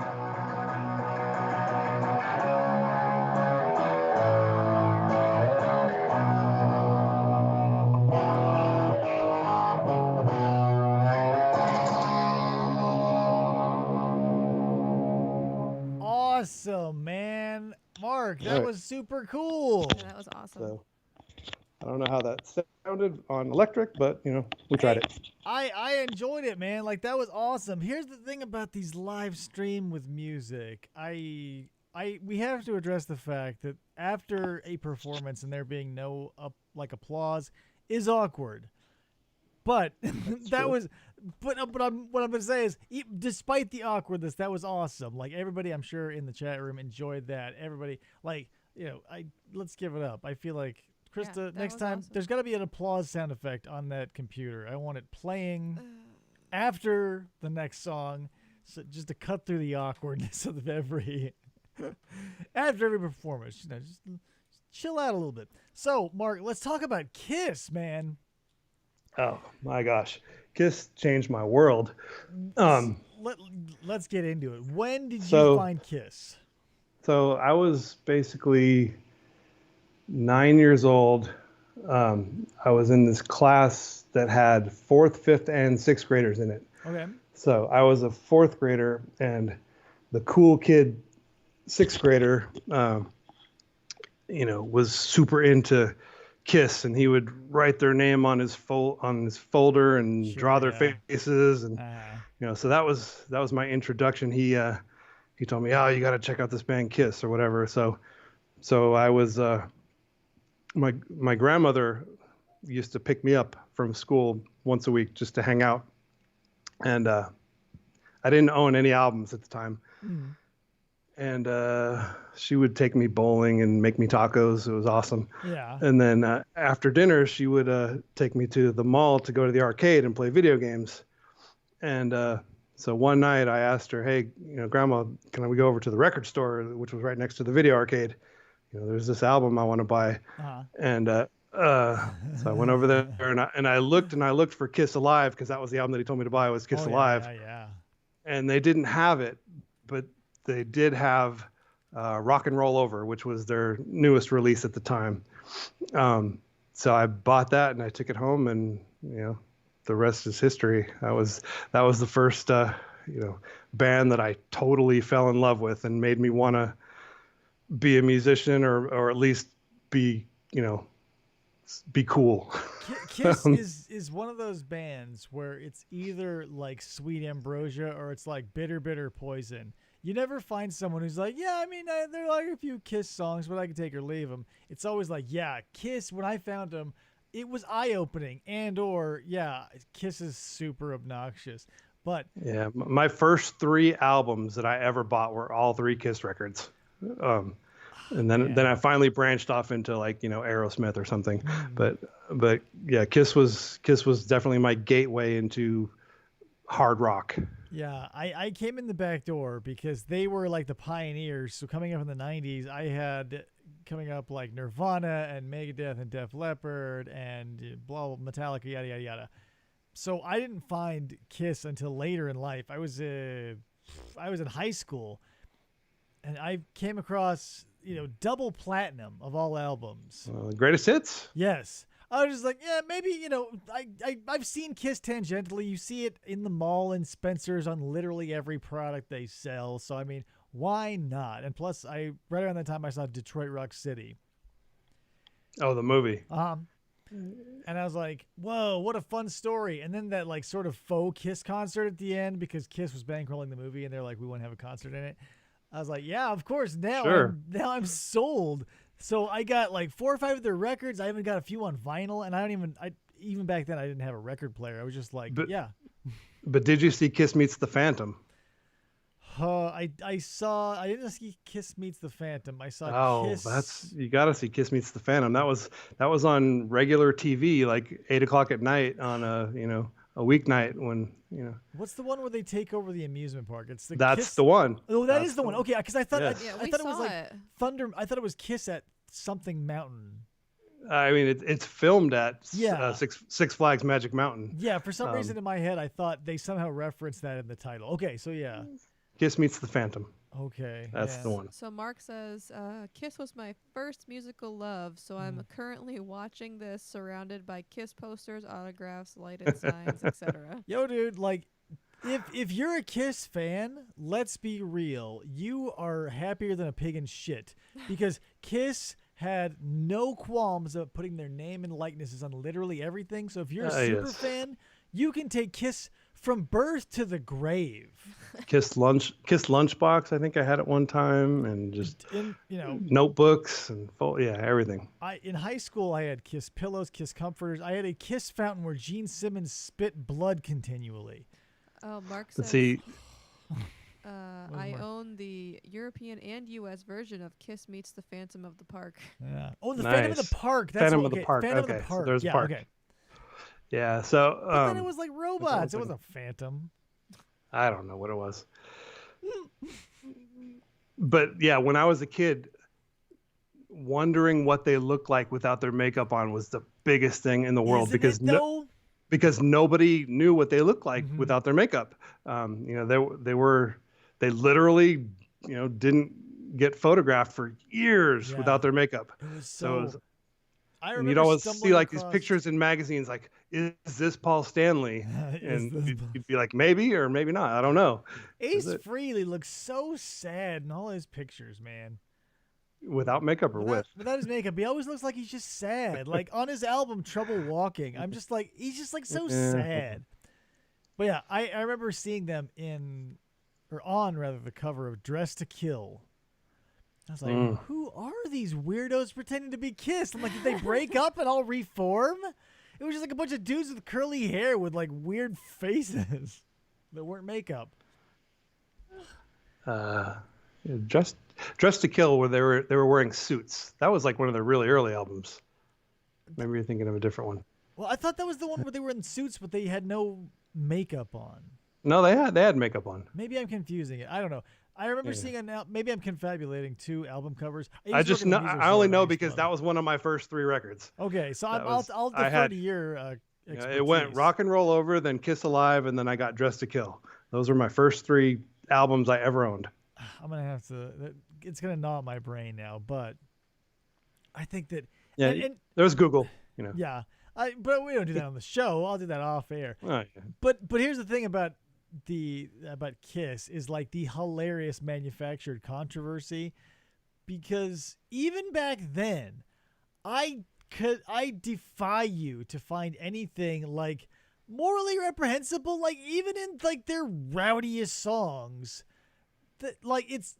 Awesome, man. Mark, that Right. was super cool. Yeah, that was awesome. So I don't know how that sounded on electric, but you know, we tried it. I enjoyed it, man. Like, that was awesome. Here's the thing about these live stream with music. We have to address the fact that after a performance and there being no applause is awkward. But that true. was, what I'm gonna say is, despite the awkwardness, that was awesome. Like, everybody, I'm sure in the chat room enjoyed that. Everybody, like, let's give it up. I feel like Krista, that next was time awesome. there's got to be an applause sound effect on that computer. I want it playing after the next song, so just to cut through the awkwardness of every after every performance. Just chill out a little bit. So, Mark, let's talk about Kiss, man. Oh my gosh, Kiss changed my world. Let's get into it. When did you So- find Kiss? So I was basically 9 years old. I was in this class that had 4th, 5th, and 6th graders in it. Okay. So I was a 4th grader, and the cool kid 6th grader, was super into Kiss, and he would write their name on his folder and Sure, draw their yeah. faces, and so that was my introduction. He told me, "Oh, you got to check out this band Kiss or whatever." So I was my grandmother used to pick me up from school once a week just to hang out, and I didn't own any albums at the time. And she would take me bowling and make me tacos. It was awesome. Yeah. And then after dinner, she would take me to the mall to go to the arcade and play video games. And so one night I asked her, "Hey, Grandma, can we go over to the record store, which was right next to the video arcade? There's this album I want to buy." Uh-huh. And so I went over there and I looked for Kiss Alive, because that was the album that he told me to buy, was Kiss Alive. Yeah. And they didn't have it, but they did have Rock and Roll Over, which was their newest release at the time. So I bought that and I took it home, and the rest is history. That was the first band that I totally fell in love with and made me want to be a musician or at least be be cool. Kiss is one of those bands where it's either like Sweet Ambrosia or it's like Bitter Poison. You never find someone who's like, yeah, I mean, there are like a few Kiss songs, but I can take or leave them. It's always like, yeah, Kiss, when I found them, it was eye-opening, yeah, Kiss is super obnoxious. But yeah, my first 3 albums that I ever bought were all 3 Kiss records. And then I finally branched off into like, Aerosmith or something. But yeah, Kiss was definitely my gateway into hard rock. Yeah, I came in the back door because they were like the pioneers. So coming up in the 90s, I had coming up like Nirvana and Megadeth and Def Leppard and blah, Metallica, yada, yada, yada. So I didn't find Kiss until later in life. I was in high school and I came across, double platinum of all albums. Greatest hits? Yes. I was just like, yeah, maybe, I've seen Kiss tangentially. You see it in the mall and Spencer's on literally every product they sell. So, I mean, why not? And plus, right around that time, I saw Detroit Rock City. Oh, the movie. And I was like, whoa, what a fun story. And then that like sort of faux Kiss concert at the end because Kiss was bankrolling the movie and they're like, we want to have a concert in it. I was like, yeah, of course. Now I'm sold. So I got like 4 or 5 of their records. I even got a few on vinyl, and even back then I didn't have a record player. I was just like, yeah. But did you see Kiss Meets the Phantom? I didn't see Kiss Meets the Phantom. I saw Kiss. You got to see Kiss Meets the Phantom. That was on regular TV, like 8:00 at night on a weeknight when. What's the one where they take over the amusement park? That's the one. Oh, that is the one. Okay, because I thought yes. Yeah, I thought it was like Thunder. I thought it was Kiss at something mountain. I mean, it's filmed at Six Flags Magic Mountain. Yeah, for some reason in my head, I thought they somehow referenced that in the title. Okay, so yeah. Kiss Meets the Phantom. Okay. That's the one. So Mark says, Kiss was my first musical love, so I'm currently watching this surrounded by Kiss posters, autographs, lighted signs, etc. Yo, dude, like, if you're a Kiss fan, let's be real. You are happier than a pig in shit because Kiss had no qualms of putting their name and likenesses on literally everything. So if you're a super fan, you can take Kiss from birth to the grave. Kiss lunchbox, I think I had at one time, and just notebooks and everything. In high school, I had Kiss pillows, Kiss comforters. I had a Kiss fountain where Gene Simmons spit blood continually. Oh, Mark says. Let's see. I own the European and U.S. version of Kiss Meets the Phantom of the Park. Yeah. Oh, the Phantom of the Park. That's Phantom of the Park. Phantom of the Park. So there's Park. Okay. Yeah. So. But then it was like robots. It was a Phantom. I don't know what it was. But yeah, when I was a kid, wondering what they looked like without their makeup on was the biggest thing in the world. Because nobody knew what they looked like without their makeup. They literally, didn't get photographed for years without their makeup. It was I and you'd always see like these pictures in magazines, like, is this Paul Stanley? And you'd be like, maybe or maybe not. I don't know. Ace Frehley looks so sad in all his pictures, man. Without makeup or with? Without his makeup. He always looks like he's just sad. Like on his album, Trouble Walking, I'm just like, he's just like so sad. But yeah, I remember seeing them on the cover of Dress to Kill. I was like, who are these weirdos pretending to be Kiss? I'm like, did they break up and all reform? It was just like a bunch of dudes with curly hair with like weird faces that weren't makeup. Dress to Kill, where they were wearing suits. That was like one of their really early albums. Maybe you're thinking of a different one. Well, I thought that was the one where they were in suits, but they had no makeup on. No, they had makeup on. Maybe I'm confusing it. I don't know. I remember seeing maybe I'm confabulating 2 album covers. I only know because that was one of my first 3 records. Okay, so I'll defer to your expertise. It went Rock and Roll Over, then Kiss Alive, and then I got Dressed to Kill. Those were my first 3 albums I ever owned. I'm going to have to – it's going to gnaw at my brain now, but I think that – Yeah, there's Google. Yeah. But we don't do that on the show. I'll do that off air. Oh, yeah. But here's the thing about Kiss is like the hilarious manufactured controversy, because even back then, I defy you to find anything like morally reprehensible, like even in like their rowdiest songs, that like it's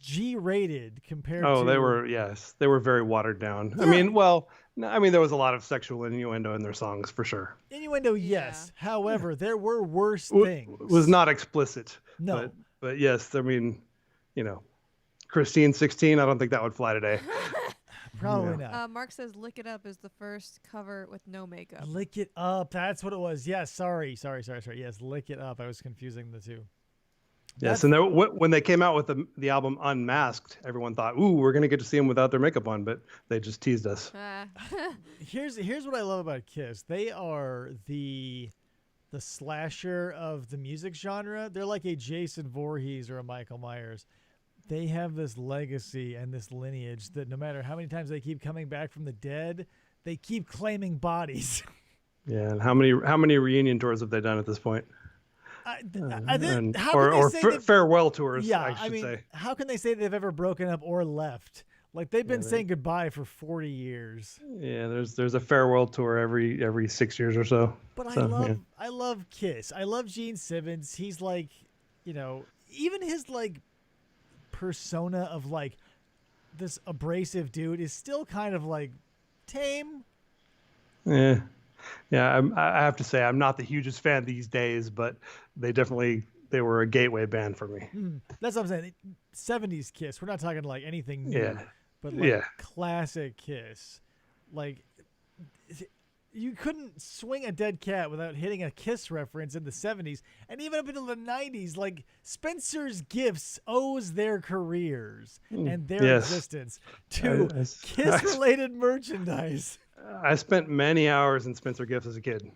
G-rated compared to. Oh, they were very watered down. Yeah. I mean, well, no, I mean, there was a lot of sexual innuendo in their songs for sure. Innuendo, yes. Yeah. However, there were worse things. It was not explicit. No. But yes, I mean, Christine 16, I don't think that would fly today. Probably Yeah. not. Mark says "Lick It Up" is the first cover with no makeup. Lick It Up. That's what it was. Yes. Sorry. Yes, Lick It Up. I was confusing the two. Yes, and when they came out with the album Unmasked, everyone thought, "Ooh, we're gonna get to see them without their makeup on," but they just teased us. Here's what I love about Kiss. They are the slasher of the music genre. They're like a Jason Voorhees or a Michael Myers. They have this legacy and this lineage that no matter how many times they keep coming back from the dead, they keep claiming bodies. Yeah, and how many reunion tours have they done at this point? Farewell tours, Yeah, I should say. how can they say they've ever broken up or left? Like they've been saying goodbye for 40 years. Yeah, there's a farewell tour every 6 years or so. But So, I love Kiss. I love Gene Simmons. He's like, even his like persona of like this abrasive dude is still kind of like tame. Yeah. Yeah, I have to say I'm not the hugest fan these days, but they were a gateway band for me. That's what I'm saying. 70s Kiss. We're not talking like anything new, Yeah. but like classic Kiss. Like you couldn't swing a dead cat without hitting a Kiss reference in the 70s, and even up until the 90s. Like Spencer's Gifts owes their careers and their existence to Kiss-related merchandise. I spent many hours in Spencer Gifts as a kid.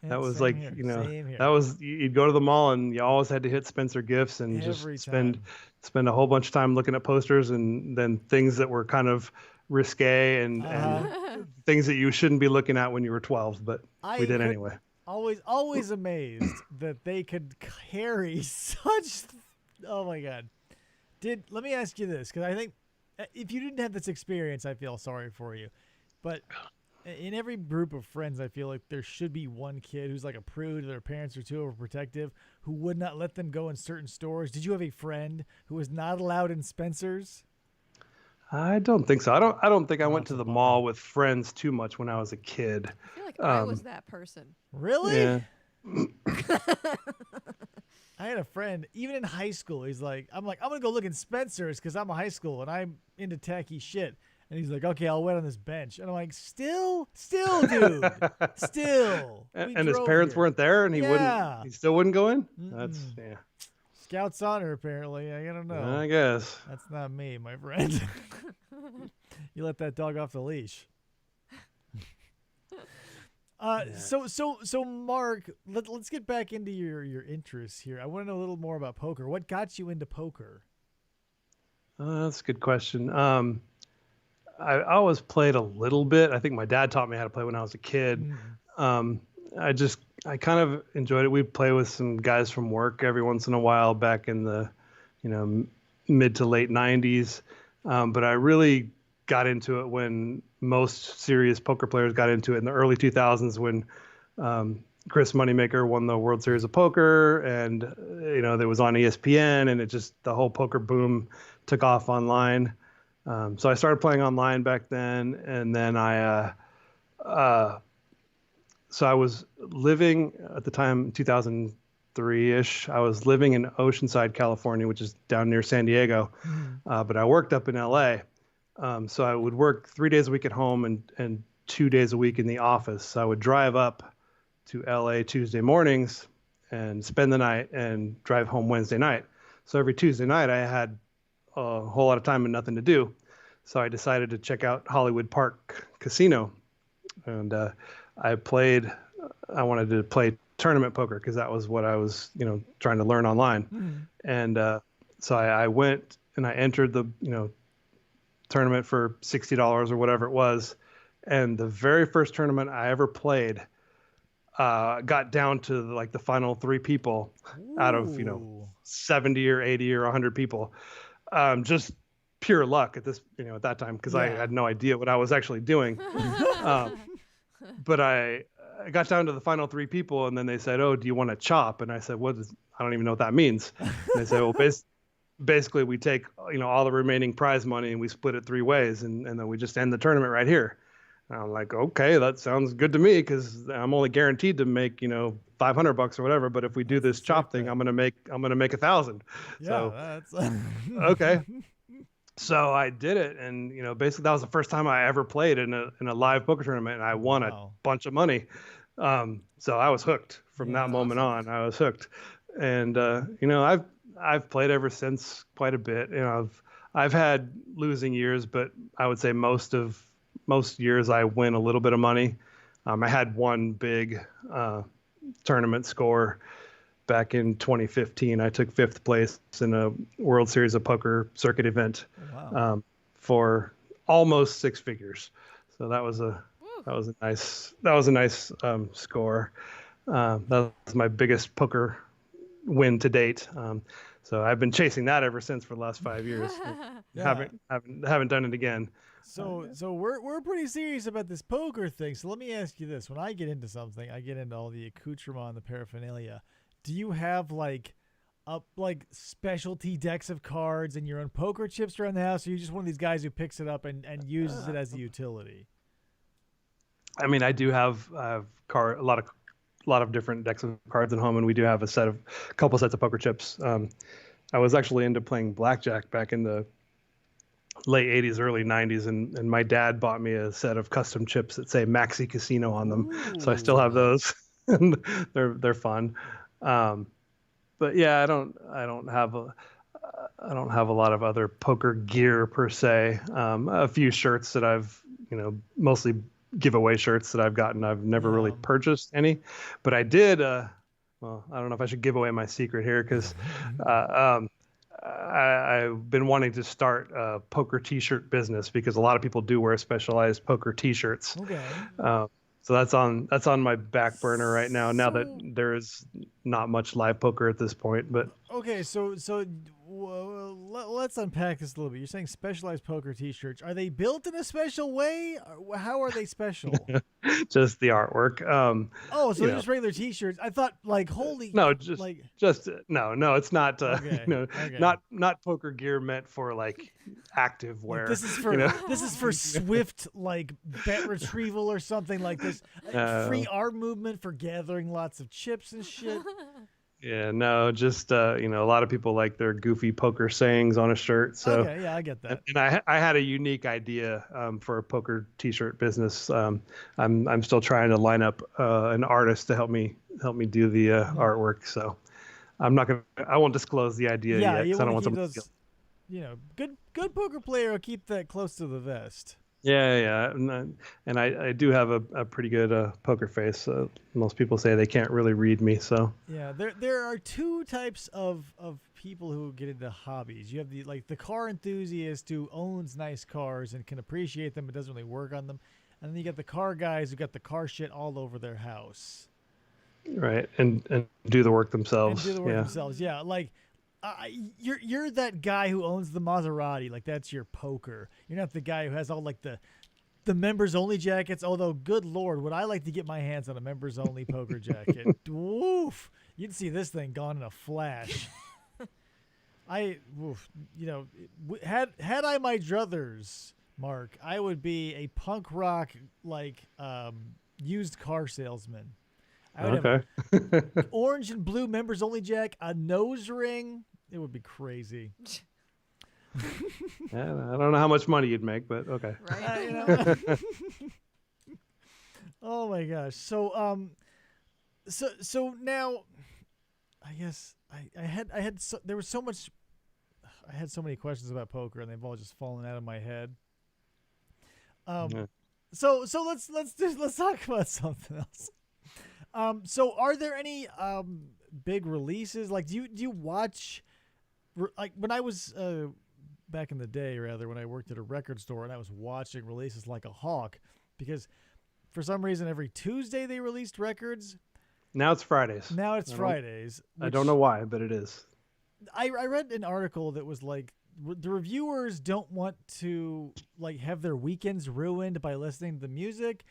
That was like, that was, you'd go to the mall and you always had to hit Spencer Gifts and Every just time. spend a whole bunch of time looking at posters and then things that were kind of risque and things that you shouldn't be looking at when you were 12, but we did anyway. Always amazed that they could carry such. Oh my God! Let me ask you this, because I think if you didn't have this experience, I feel sorry for you. But in every group of friends, I feel like there should be one kid who's like a prude, their parents are too overprotective, who would not let them go in certain stores. Did you have a friend who was not allowed in Spencer's? I don't think so. I don't think I went to the mall with friends too much when I was a kid. I feel like I was that person. Really? Yeah. I had a friend, even in high school, I'm going to go look in Spencer's because I'm a high school and I'm into tacky shit. And he's like, okay, I'll wait on this bench. And I'm like, still, dude, still. And his parents weren't there, and he still wouldn't go in. That's Scout's honor, apparently. I don't know. I guess that's not me, my friend. You let that dog off the leash. So Mark, let's get back into your interests here. I want to know a little more about poker. What got you into poker? That's a good question. I always played a little bit. I think my dad taught me how to play when I was a kid. I kind of enjoyed it. We'd play with some guys from work every once in a while back in the, mid to late 90s. But I really got into it when most serious poker players got into it in the early 2000s when Chris Moneymaker won the World Series of Poker, and that was on ESPN, and the whole poker boom took off online. So I started playing online back then, and then so I was living at the time, 2003-ish. I was living in Oceanside, California, which is down near San Diego, but I worked up in LA. So I would work 3 days a week at home and 2 days a week in the office. So I would drive up to LA Tuesday mornings and spend the night and drive home Wednesday night. So every Tuesday night I had a whole lot of time and nothing to do. So I decided to check out Hollywood Park Casino. And I wanted to play tournament poker because that was what I was, trying to learn online. And so I went and I entered the, tournament for $60 or whatever it was. And the very first tournament I ever played, got down to like the final 3 people out of, Ooh. 70 or 80 or 100 people. Just pure luck at this, at that time, because I Yeah. had no idea what I was actually doing. But I got down to the final 3 people, and then they said, "Oh, do you want to chop?" And I said, I don't even know what that means. And they said, "Well, basically we take, all the remaining prize money and we split it 3 ways, and then we just end the tournament right here." And I'm like, "Okay, that sounds good to me, because I'm only guaranteed to make, $500 or whatever. But if we do this chop thing, I'm gonna make 1,000." Yeah, So that's okay. So I did it, and basically that was the first time I ever played in a live poker tournament, and I won a Wow. bunch of money. So I was hooked from Yeah. that moment on. I was hooked, and I've played ever since quite a bit. I've had losing years, but I would say most years I win a little bit of money. I had one big tournament score back in 2015. I took 5th place in a World Series of Poker circuit event, Wow. for almost 6 figures. So that was a nice score. That was my biggest poker win to date. So I've been chasing that ever since for the last 5 years. Yeah. Haven't done it again. So we're pretty serious about this poker thing. So let me ask you this: when I get into something, I get into all the accoutrement and the paraphernalia. Do you have like specialty decks of cards and your own poker chips around the house, or are you just one of these guys who picks it up and uses it as a utility? I mean, I do have a lot of different decks of cards at home, and we do have a couple sets of poker chips. I was actually into playing blackjack back in the late 80s, early 90s, and my dad bought me a set of custom chips that say Maxey Casino on them. So I still have those. And they're fun. But yeah, I don't have a lot of other poker gear per se. A few shirts that I've, mostly giveaway shirts that I've gotten. I've never really purchased any, but I did. Well, I don't know if I should give away my secret here, because I've been wanting to start a poker T-shirt business, because a lot of people do wear specialized poker T-shirts. Okay. So that's on my back burner right now. Now that there is not much live poker at this point, but okay, so let's unpack this a little bit. You're saying specialized poker T-shirts. Are they built in a special way? How are they special? just the artwork. So they're just regular T-shirts. I thought holy. No, no. It's not. Okay. Not poker gear meant for active wear. This is for swift bet retrieval or something like this. Free arm movement for gathering lots of chips and shit. Yeah, no, just a lot of people like their goofy poker sayings on a shirt. So okay, yeah, I get that. And I had a unique idea for a poker T-shirt business. I'm still trying to line up an artist to help me do the artwork. So I won't disclose the idea yet, because I don't want someone to steal. Good poker player will keep that close to the vest. Yeah, and I do have a pretty good poker face. Most people say they can't really read me, so. Yeah, there are 2 types of people who get into hobbies. You have the car enthusiast who owns nice cars and can appreciate them but doesn't really work on them, and then you got the car guys who got the car shit all over their house. Right, and do the work themselves. Yeah. You're that guy who owns the Maserati. That's your poker. You're not the guy who has all the members only jackets. Although, good Lord, would I like to get my hands on a members only poker jacket? Woof! You'd see this thing gone in a flash. Had I my druthers, Mark, I would be a punk rock used car salesman. I would have orange and blue members only jack, a nose ring. It would be crazy. Yeah, I don't know how much money you'd make, but okay. Right. Oh my gosh. So now, I guess there was so much. I had so many questions about poker, and they've all just fallen out of my head. So let's talk about something else. So are there any big releases? Do you watch when I was back in the day, rather, when I worked at a record store and I was watching releases like a hawk, because for some reason every Tuesday they released records. Now it's Fridays. Now it's Fridays. I don't know why, but it is. I read an article that was like, the reviewers don't want to like have their weekends ruined by listening to the music,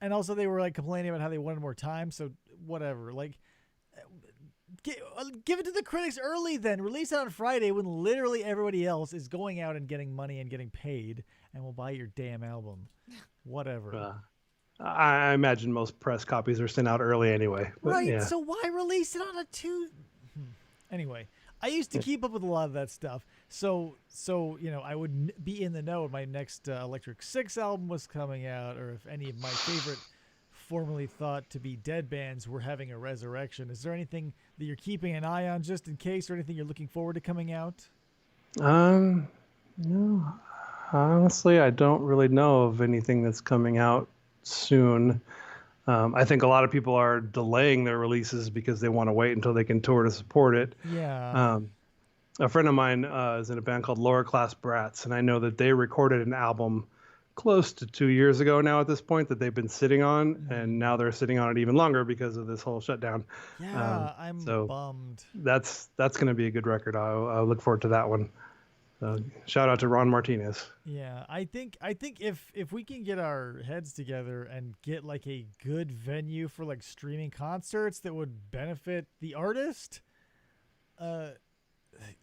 and also they were like complaining about how they wanted more time. So whatever, like give it to the critics early. Then release it on Friday when literally everybody else is going out and getting money and getting paid, and will buy your damn album. Whatever. I imagine most press copies are sent out early anyway. Right. Yeah. So why release it on a Tuesday? Anyway. I used to keep up with a lot of that stuff, so I would be in the know when my next Electric Six album was coming out, or if any of my favorite, formerly thought to be dead bands were having a resurrection. Is there anything that you're keeping an eye on just in case, or anything you're looking forward to coming out? No, honestly, I don't really know of anything that's coming out soon. I think a lot of people are delaying their releases because they want to wait until they can tour to support it. Yeah. A friend of mine is in a band called Lower Class Brats, and I know that they recorded an album close to 2 years ago now at this point that they've been sitting on, and now they're sitting on it even longer because of this whole shutdown. Yeah, I'm bummed. That's going to be a good record. I'll look forward to that one. Shout out to Ron Martinez. Yeah, I think if we can get our heads together and get like a good venue for like streaming concerts that would benefit the artist,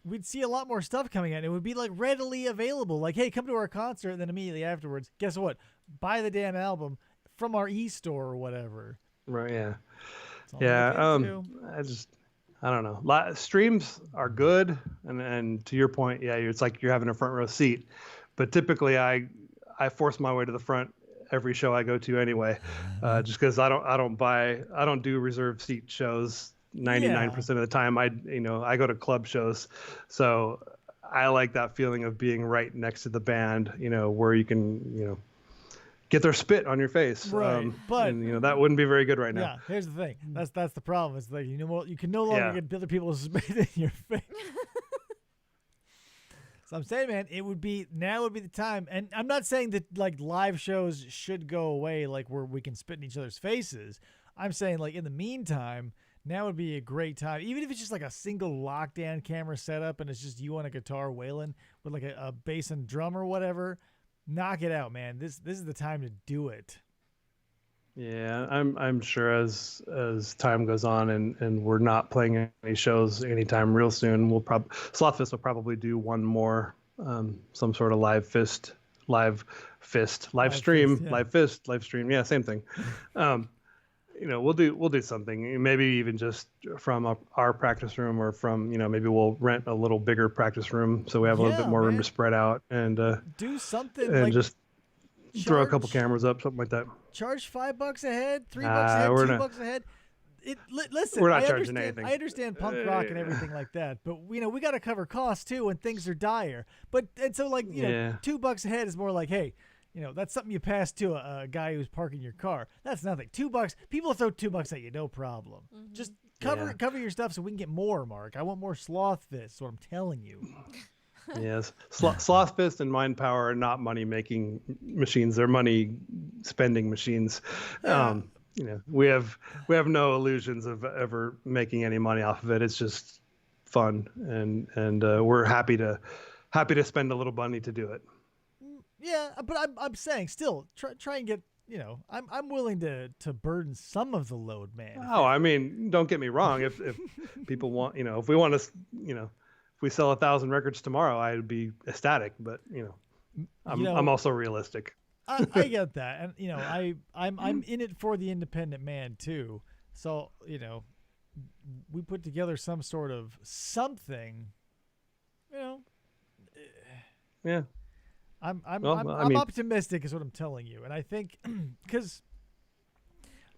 we'd see a lot more stuff coming out. It would be like readily available. Like, hey, come to our concert, and then immediately afterwards, guess what? Buy the damn album from our e-store or whatever. Right. Yeah. Yeah. I don't know. Streams are good, and to your point, yeah, it's like you're having a front row seat. But typically, I force my way to the front every show I go to anyway, just because I don't do reserved seat shows 99% of the time. I go to club shows, so I like that feeling of being right next to the band, where you can get their spit on your face. Right. But that wouldn't be very good right now. Yeah, here's the thing. That's the problem. It's like you can no longer get other people's spit in your face. So I'm saying, man, now would be the time. And I'm not saying that like live shows should go away, like where we can spit in each other's faces. I'm saying like in the meantime, now would be a great time. Even if it's just like a single lockdown camera setup and it's just you on a guitar wailing with like a bass and drum or whatever. Knock it out, man. This is the time to do it. Yeah, I'm sure as time goes on and we're not playing any shows anytime real soon, Slothfest will probably do one more some sort of live stream. Yeah, same thing. We'll do something. Maybe even just from our practice room, or from maybe we'll rent a little bigger practice room so we have a little bit more room to spread out and do something and like just throw a couple cameras up, something like that. Charge $5 a head, $3 a head, $2 a head. Listen, we're not charging anything. I understand punk rock and everything like that, but we got to cover costs too when things are dire. So like $2 a head is more like, hey, that's something you pass to a guy who's parking your car. That's nothing. $2. People throw $2 at you, no problem. Mm-hmm. Just cover your stuff so we can get more, Mark. I want more Sloth Fist, what I'm telling you. Yes. Sloth Fist and Mindpower are not money-making machines. They're money-spending machines. Yeah. We have no illusions of ever making any money off of it. It's just fun, and we're happy to spend a little money to do it. Yeah, but I'm saying still try and get I'm willing to burden some of the load, man. Oh, I mean, don't get me wrong. If people want, if we want to, if we sell 1,000 records tomorrow, I'd be ecstatic. But I'm also realistic. I get that, and I'm in it for the independent man too. So we put together some sort of something. Yeah. I'm mean, optimistic is what I'm telling you, and I think because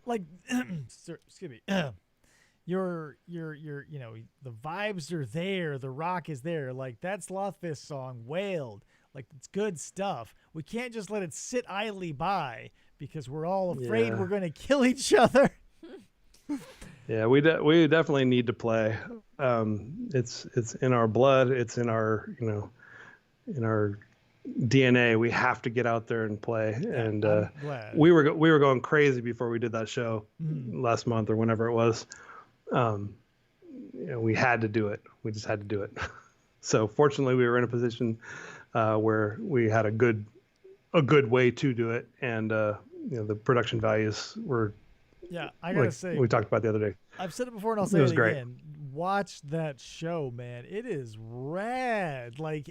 like excuse me, your the vibes are there, the rock is there, like that Slothfist song wailed, like it's good stuff. We can't just let it sit idly by because we're all afraid we're going to kill each other. Yeah, we definitely need to play. It's in our blood. It's in our in our DNA. We have to get out there and play. And I'm glad. we were going crazy before we did that show last month or whenever it was. We had to do it. We just had to do it. So fortunately, we were in a position where we had a good way to do it, and the production values were. Yeah, I gotta say, we talked about the other day. I've said it before, and I'll say it great. again. Watch that show, man. It is rad. Like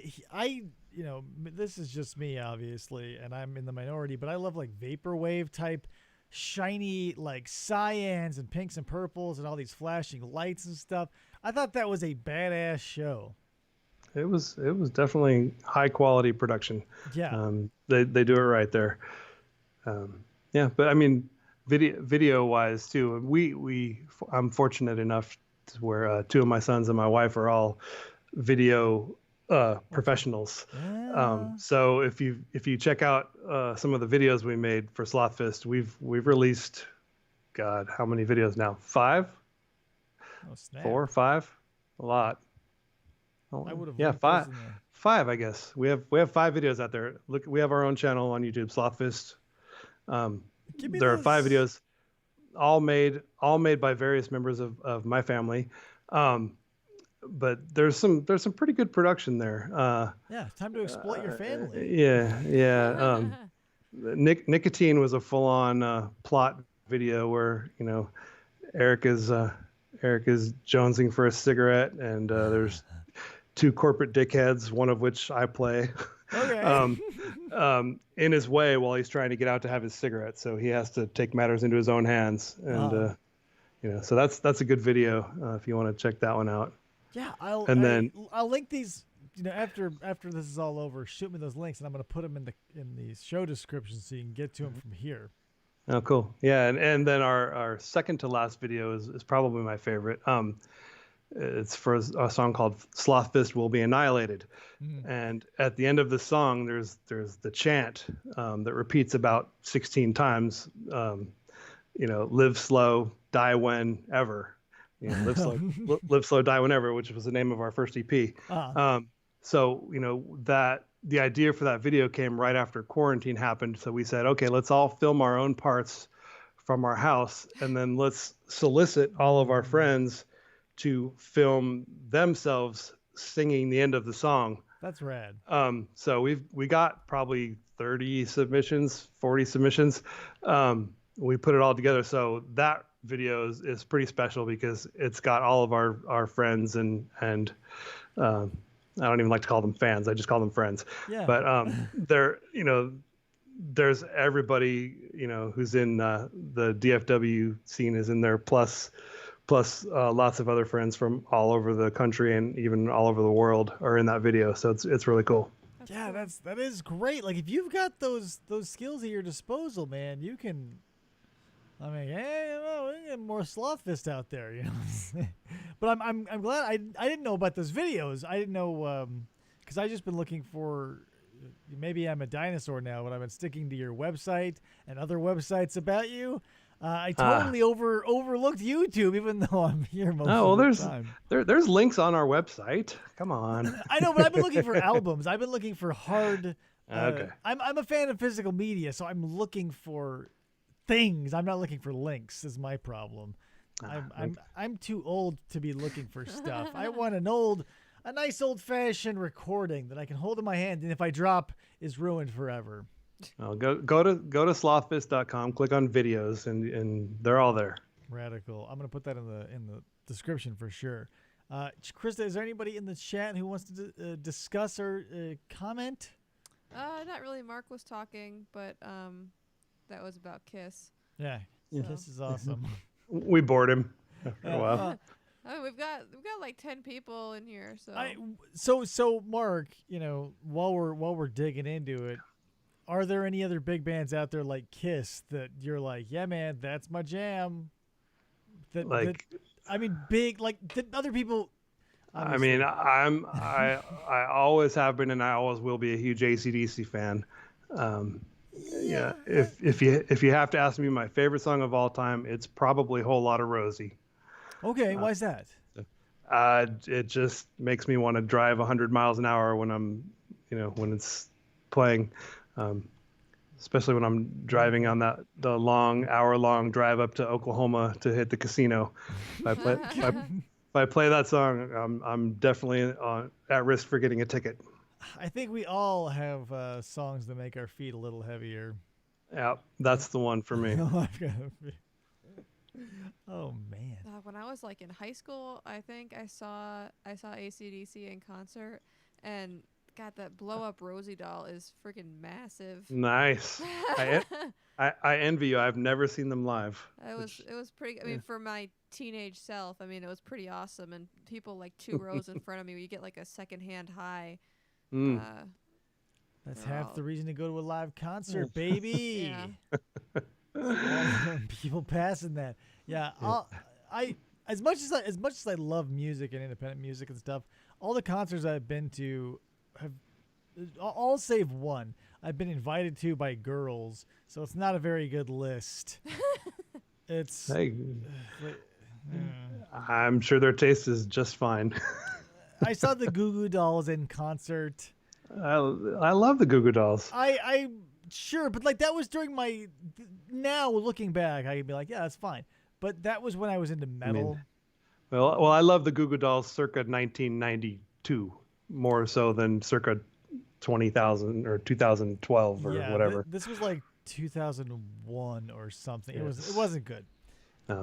this is just me, obviously, and I'm in the minority, but I love like vaporwave type, shiny like cyans and pinks and purples and all these flashing lights and stuff. I thought that was a badass show. It was definitely high quality production. Yeah. They do it right there. Yeah, but I mean, video wise too, I'm fortunate enough to where two of my sons and my wife are all video professionals. Yeah. So if you check out some of the videos we made for Sloth Fist, we've released, God, how many videos now? 5? Oh, snap. 4, 5? A lot. I would have. Yeah, 5. 5, I guess. We have 5 videos out there. Look, we have our own channel on YouTube, Sloth Fist. There are 5 videos, all made by various members of my family. But there's some pretty good production there. Yeah, it's time to exploit your family. Yeah. Nicotine was a full-on plot video where Eric is jonesing for a cigarette, and there's 2 corporate dickheads, one of which I play. Okay. In his way while he's trying to get out to have his cigarette, so he has to take matters into his own hands, and so that's a good video if you want to check that one out. Yeah, I'll link these. After this is all over, shoot me those links, and I'm going to put them in the show description so you can get to them from here. Oh, cool. Yeah, and then our second to last video is probably my favorite. It's for a song called Sloth Fist Will Be Annihilated. And at the end of the song, there's the chant that repeats about 16 times, live slow, die whenever. Live slow, die whenever, which was the name of our first EP. So that the idea for that video came right after quarantine happened. So we said, okay, let's all film our own parts from our house, and then let's solicit all of our friends to film themselves singing the end of the song. That's rad. So we got probably 30 submissions, 40 submissions. We put it all together. So that video is pretty special because it's got all of our friends and I don't even like to call them fans. I just call them friends. Yeah. But they're there's everybody who's in the DFW scene is in there, plus lots of other friends from all over the country and even all over the world are in that video. So it's really cool. Yeah, that is great. Like if you've got those skills at your disposal, man, you can. I mean, hey, we can get more Sloth Fist out there, But I'm glad I didn't know about those videos. I didn't know because I just been looking for. Maybe I'm a dinosaur now, but I've been sticking to your website and other websites about you. I totally overlooked YouTube, even though I'm here most of the time. There's links on our website. Come on. I know, but I've been looking for albums. I've been looking for hard. Okay. I'm a fan of physical media, so I'm looking for things. I'm not looking for links. Is my problem. I'm too old to be looking for stuff. I want a nice old fashioned recording that I can hold in my hand, and if I drop, is ruined forever. Well, go to slothfist.com, click on videos, and they're all there. Radical. I'm gonna put that in the description for sure. Krista, is there anybody in the chat who wants to discuss or comment? Not really. Mark was talking, but that was about Kiss. Yeah. Kiss is awesome. We bored him after a while. We've got like 10 people in here, so. So Mark, while we're digging into it, are there any other big bands out there like Kiss that you're like, yeah, man, that's my jam? Big like that other people. Obviously. I mean, I always have been, and I always will be a huge AC/DC fan. Yeah. If you have to ask me my favorite song of all time, it's probably Whole Lotta Rosie. Okay, why is that? It just makes me want to drive 100 miles an hour when I'm, when it's playing, especially when I'm driving on the long hour-long drive up to Oklahoma to hit the casino. If I play that song, I'm definitely at risk for getting a ticket. I think we all have songs that make our feet a little heavier. Yeah, that's the one for me. Oh man! When I was like in high school, I think I saw AC/DC in concert, and God, that blow up Rosie doll is freaking massive. Nice. I envy you. I've never seen them live. It was pretty. I mean, for my teenage self, I mean, it was pretty awesome. And people like 2 rows in front of me, where you get like a secondhand high. That's half the reason to go to a live concert, baby. People passing that. Yeah, as much as I love music and independent music and stuff, all the concerts I've been to have all save one I've been invited to by girls, so it's not a very good list. It's I'm sure their taste is just fine. I saw the Goo Goo Dolls in concert. I love the Goo Goo Dolls. I sure, but like that was during my. Now looking back, I could be like, yeah, that's fine. But that was when I was into metal. Well, I love the Goo Goo Dolls circa 1992 more so than circa 20,000 or 2012 or whatever. This was like 2001 or something. Yes. It wasn't good.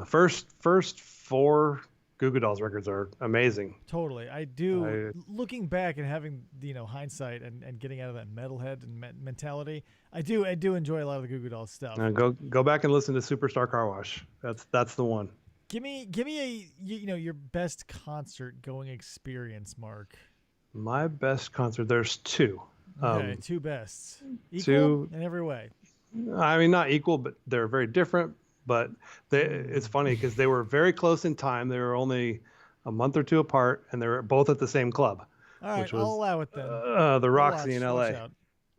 First 4 Goo Goo Dolls records are amazing. Totally. I do. Looking back and having hindsight and getting out of that metalhead and mentality, I do enjoy a lot of the Goo Goo Dolls stuff. Go back and listen to Superstar Car Wash. That's the one. Give me a your best concert going experience, Mark. My best concert. There's 2. Okay, 2 bests. Equal 2 in every way. I mean, not equal, but they're very different. But it's funny because they were very close in time. They were only a month or 2 apart, and they were both at the same club. All right, I'll allow it then. The Roxy in LA.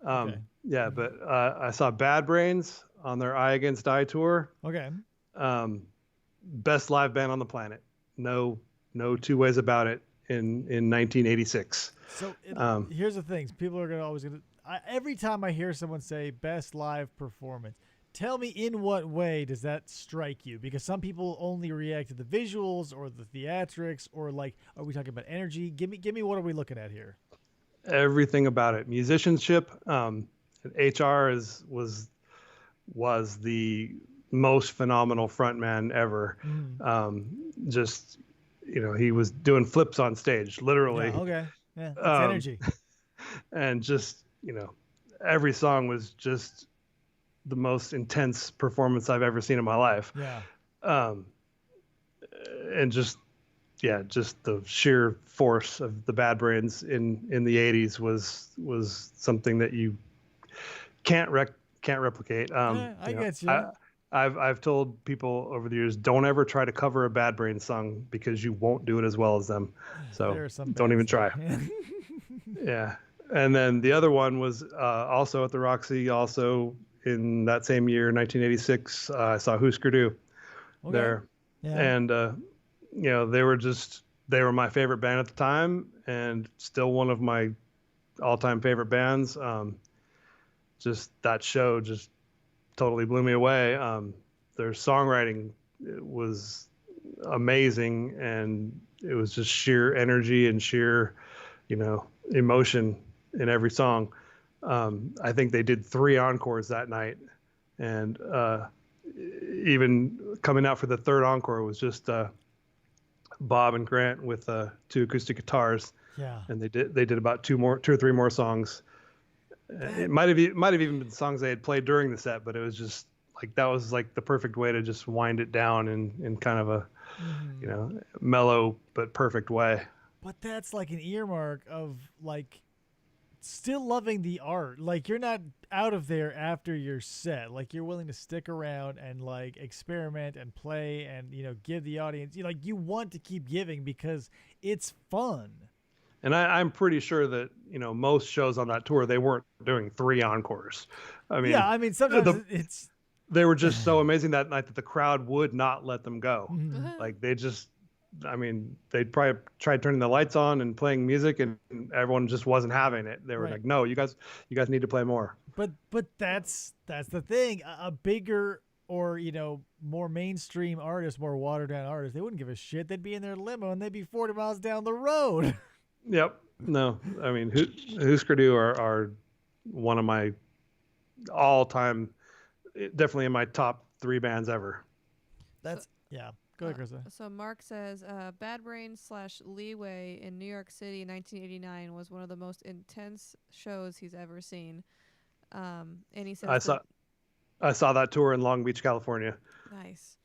Okay. Yeah, but I saw Bad Brains on their Eye Against Eye tour. Okay. Best live band on the planet. No 2 ways about it in 1986. So here's the thing. People are always going to... Every time I hear someone say best live performance, tell me in what way does that strike you? Because some people only react to the visuals or the theatrics, or like, are we talking about energy? Give me what are we looking at here? Everything about it. Musicianship. HR was the most phenomenal frontman ever. Just he was doing flips on stage, literally. Yeah, okay. Yeah, it's energy. And just every song was just the most intense performance I've ever seen in my life. Yeah. And just the sheer force of the Bad Brains in the 80s was something that you can't replicate. I get you. I've told people over the years, don't ever try to cover a Bad Brains song because you won't do it as well as them. So don't even try. Yeah. And then the other one was also at the Roxy, also in that same year, 1986. I saw Husker Du there. Yeah. And, they were my favorite band at the time and still one of my all-time favorite bands. Just that show just totally blew me away. Their songwriting was amazing, and it was just sheer energy and sheer, emotion in every song. I think they did 3 encores that night, and even coming out for the 3rd encore was just Bob and Grant with 2 acoustic guitars. Yeah. And they did about 2 or 3 more songs. It might have even been songs they had played during the set, but it was just like that was like the perfect way to just wind it down in kind of a mellow but perfect way. But that's like an earmark of like still loving the art. Like you're not out of there after your set. Like you're willing to stick around and like experiment and play and give the audience you want to keep giving because it's fun. And I'm pretty sure that most shows on that tour they weren't doing 3 encores. I mean sometimes they were just so amazing that night that the crowd would not let them go. Like they I mean, they probably tried turning the lights on and playing music, and everyone just wasn't having it. They were Right. like, "No, you guys need to play more." But that's the thing. A bigger or more mainstream artist, more watered down artist, they wouldn't give a shit. They'd be in their limo and they'd be 40 miles down the road. Yep. No, I mean, Husker Du are one of my all-time, definitely in my top 3 bands ever. That's yeah. Go ahead, Krista. So Mark says, Bad Brains / Leeway in New York City in 1989 was one of the most intense shows he's ever seen. And he says I saw that tour in Long Beach, California. Nice.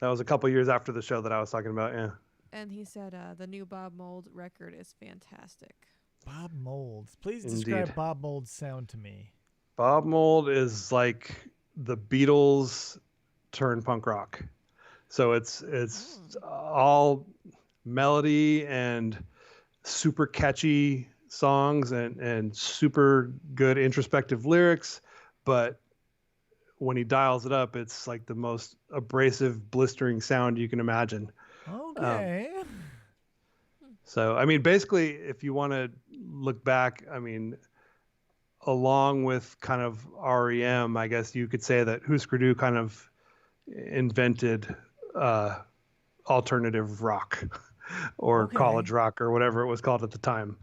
That was a couple years after the show that I was talking about. Yeah. And he said the new Bob Mould record is fantastic. Bob Mould. Please Indeed. describe Bob Mould's sound to me. Bob Mould is like the Beatles turn punk rock. So it's all melody and super catchy songs and super good introspective lyrics, but when he dials it up, it's like the most abrasive, blistering sound you can imagine. Okay. So, I mean, basically, if you want to look back, I mean, along with kind of REM, I guess you could say that Husker Du kind of invented alternative rock or college rock or whatever it was called at the time.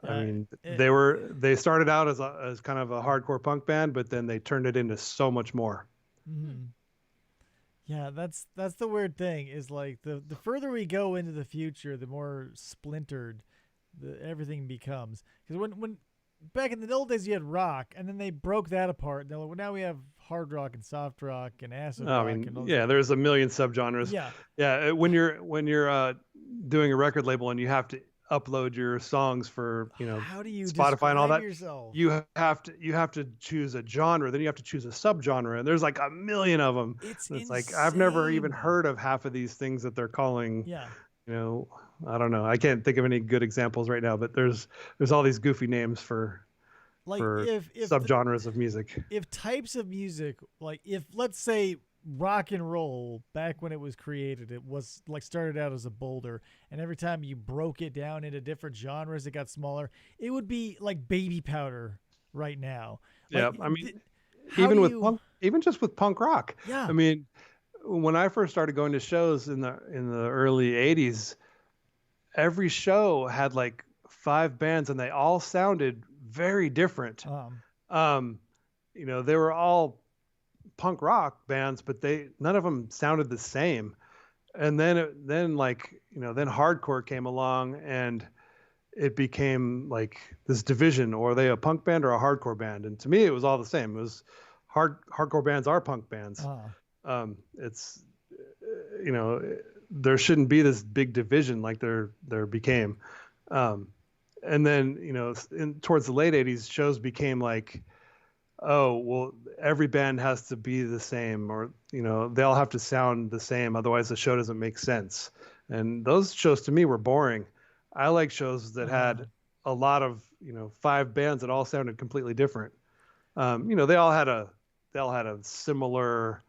I mean, they started out as kind of a hardcore punk band, but then they turned it into so much more. Mm-hmm. Yeah, that's the weird thing is like the further we go into the future, the more splintered everything becomes. Because when back in the old days you had rock, and then they broke that apart. And they're like, well, now we have hard rock and soft rock and acid rock. I mean, and all yeah, there's a million subgenres. Yeah. When you're doing a record label and you have to upload your songs for how do you Spotify and all that, yourself? you have to choose a genre, then you have to choose a subgenre, and there's like a million of them. It's like I've never even heard of half of these things that they're calling. I don't know. I can't think of any good examples right now, but there's all these goofy names for if subgenres of music. If types of music, like if let's say rock and roll back when it was created, it was like started out as a boulder, and every time you broke it down into different genres it got smaller. It would be like Baby Powder right now. I mean, even just with punk rock. Yeah. I mean, when I first started going to shows in the early 80s, every show had like 5 bands and they all sounded very different. They were all punk rock bands, but none of them sounded the same. And then hardcore came along and it became like this division, or are they a punk band or a hardcore band? And to me, it was all the same. It was hardcore bands are punk bands. It's, there shouldn't be this big division like there became. And then, towards the late 80s, shows became like, oh, well, every band has to be the same, or, they all have to sound the same. Otherwise the show doesn't make sense. And those shows to me were boring. I like shows that had a lot of, 5 bands that all sounded completely different. They all had a similar,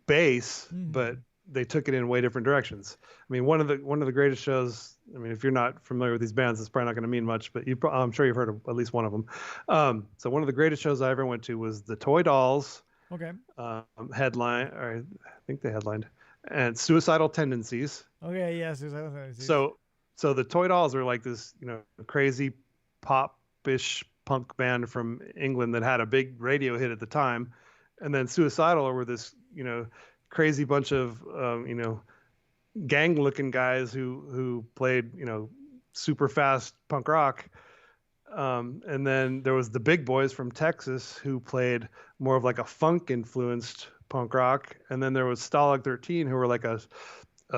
base, but they took it in way different directions. I mean, one of the greatest shows, I mean, if you're not familiar with these bands, it's probably not going to mean much, but I'm sure you've heard of at least one of them. So one of the greatest shows I ever went to was the Toy Dolls. Okay. Headline, or I think they headlined, and Suicidal Tendencies. Okay, yeah, Suicidal Tendencies. So the Toy Dolls are like this, crazy pop-ish punk band from England that had a big radio hit at the time, and then Suicidal were this, crazy bunch of, gang-looking guys who played, super fast punk rock. And then there was the Big Boys from Texas who played more of like a funk-influenced punk rock. And then there was Stalag 13 who were like a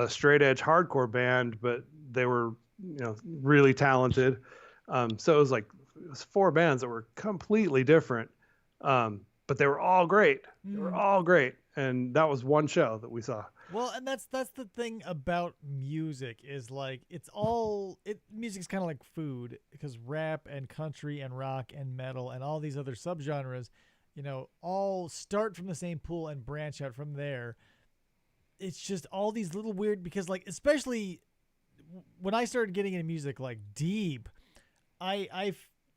straight-edge hardcore band, but they were, really talented. So it was 4 bands that were completely different, but they were all great. They were all great. And that was one show that we saw. Well, and that's the thing about music is like music's kind of like food, because rap and country and rock and metal and all these other subgenres, all start from the same pool and branch out from there. it's just all these little weird, because like, especially when I started getting into music like deep, I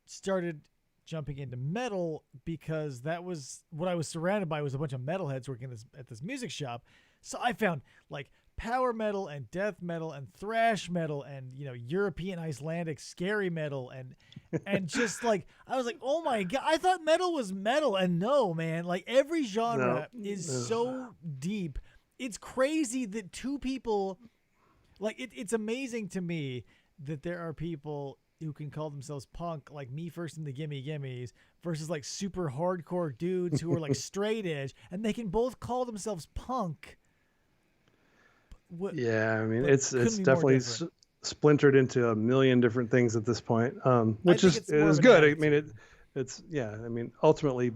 started jumping into metal because that was what I was surrounded by, was a bunch of metalheads working at this music shop. So I found like power metal and death metal and thrash metal and, you know, European Icelandic scary metal and just like, I was like, oh my God, I thought metal was metal. And no, man, like every genre is so deep. It's crazy that two people, like it's amazing to me that there are people who can call themselves punk, like Me First and the Gimme Gimmes, versus like super hardcore dudes who are like straight edge, and they can both call themselves punk. Yeah, I mean, it's definitely splintered into a million different things at this point, which is good. I mean, it's I mean, ultimately,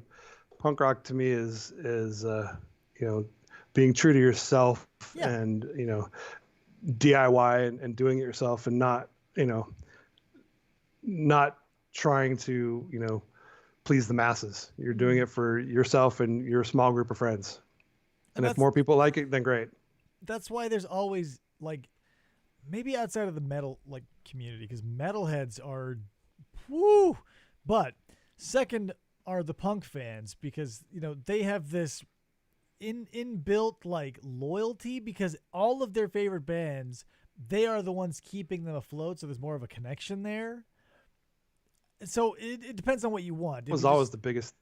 punk rock to me is you know, being true to yourself and, you know, DIY and doing it yourself, and not, you know, not trying to, you know, please the masses. You're doing it for yourself and your small group of friends. And if more people like it, then great. That's why there's always, like, maybe outside of the metal like community, because metalheads are woo, but second are the punk fans, because, you know, they have this inbuilt like loyalty, because all of their favorite bands, they are the ones keeping them afloat, so there's more of a connection there. So it depends on what you want. It was always the biggest,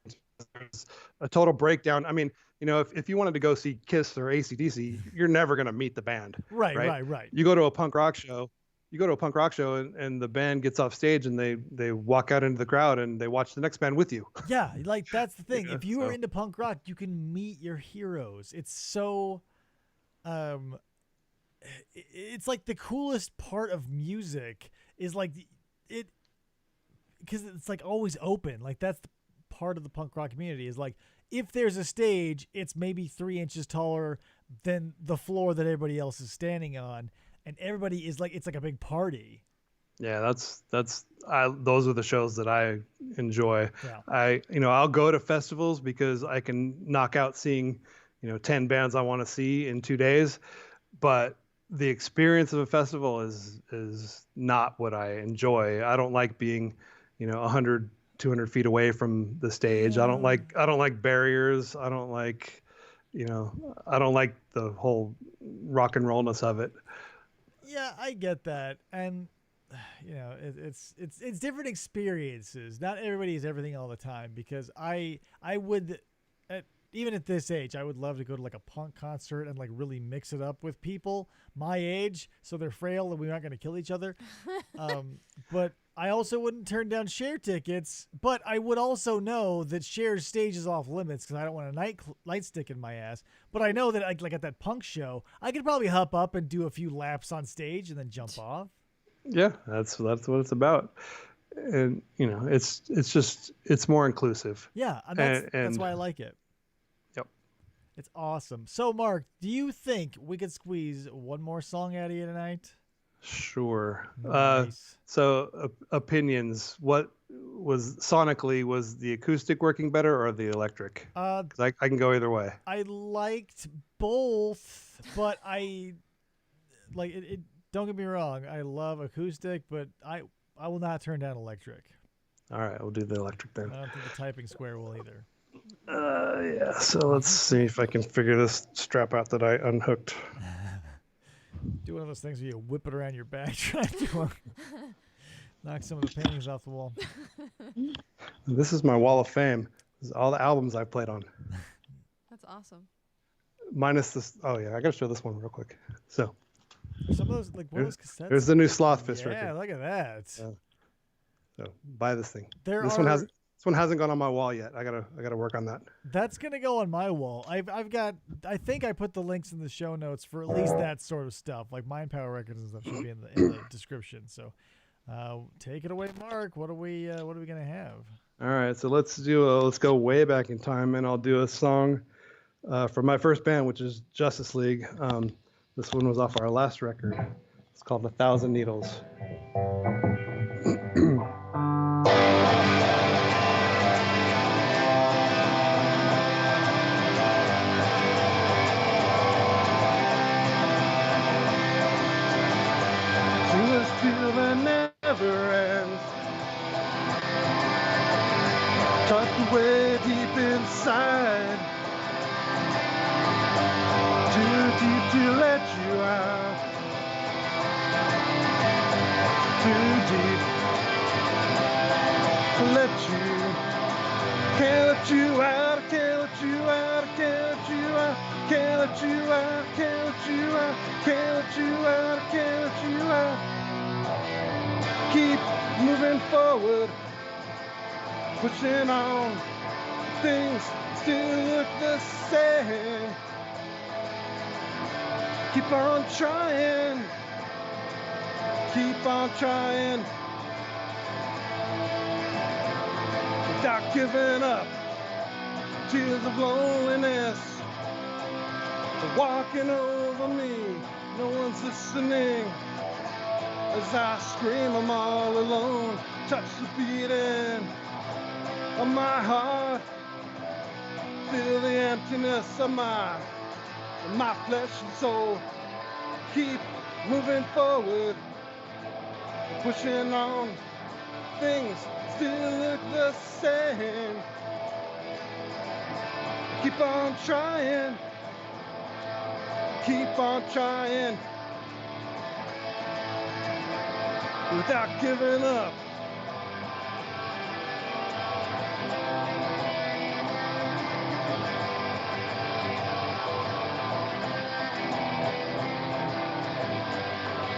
a total breakdown. I mean, you know, if you wanted to go see Kiss or AC/DC, you're never going to meet the band. Right. You go to a punk rock show, and the band gets off stage and they walk out into the crowd and they watch the next band with you. Yeah, like that's the thing. If you are into punk rock, you can meet your heroes. It's so, it's like the coolest part of music is like because it's like always open. Like that's the part of the punk rock community, is like, if there's a stage, it's maybe 3 inches taller than the floor that everybody else is standing on, and everybody is like, it's like a big party. Yeah, those are the shows that I enjoy. Yeah. I'll go to festivals because I can knock out seeing, 10 bands I want to see in 2 days, but the experience of a festival is not what I enjoy. I don't like being, 100, 200 feet away from the stage. I don't like barriers. I don't like the whole rock and rollness of it. Yeah, I get that. And it's different experiences. Not everybody is everything all the time, because I would, even at this age, I would love to go to like a punk concert and like really mix it up with people my age, so they're frail and we're not going to kill each other. But I also wouldn't turn down Cher tickets, but I would also know that Cher's stage is off limits because I don't want a nightstick in my ass. But I know that like at that punk show, I could probably hop up and do a few laps on stage and then jump off. Yeah, that's what it's about. And it's more inclusive. Yeah, that's why I like it. Yep. It's awesome. So Mark, do you think we could squeeze one more song out of you tonight? Sure. Nice. So opinions. What was the acoustic working better or the electric? 'Cause I can go either way. I liked both, but I like it. Don't get me wrong. I love acoustic, but I will not turn down electric. All right, we'll do the electric then. I don't think the typing square will either. Yeah. So let's see if I can figure this strap out that I unhooked. Do one of those things where you whip it around your back, trying to knock some of the paintings off the wall. This is my wall of fame. This is all the albums I've played on. That's awesome. Minus this. Oh yeah, I gotta show this one real quick. So some of those, like one of those cassettes. There's the new Sloth Fist record. Yeah, look at that. So buy this thing. This one hasn't gone on my wall yet. I gotta work on that. That's gonna go on my wall. I think I put the links in the show notes for at least that sort of stuff. Like Mindpower records and stuff should be in the description. So take it away, Mark. What are we gonna have? All right, so let's go way back in time, and I'll do a song from my first band, which is Justice League. This one was off our last record. It's called 1,000 Needles. never ends. Tucked away deep inside, too deep to let you out, too deep to let you. Can't let you out, can't let you out, can't let you out, can't let you out, can't let you out, can't let you out, can't let you out. Keep moving forward, pushing on. Things still look the same. Keep on trying, keep on trying. Without giving up, tears of loneliness are walking over me. No one's listening as I scream, I'm all alone. Touch the beating of my heart, feel the emptiness of my flesh and soul. Keep moving forward, pushing on. Things still look the same. Keep on trying, keep on trying, without giving up.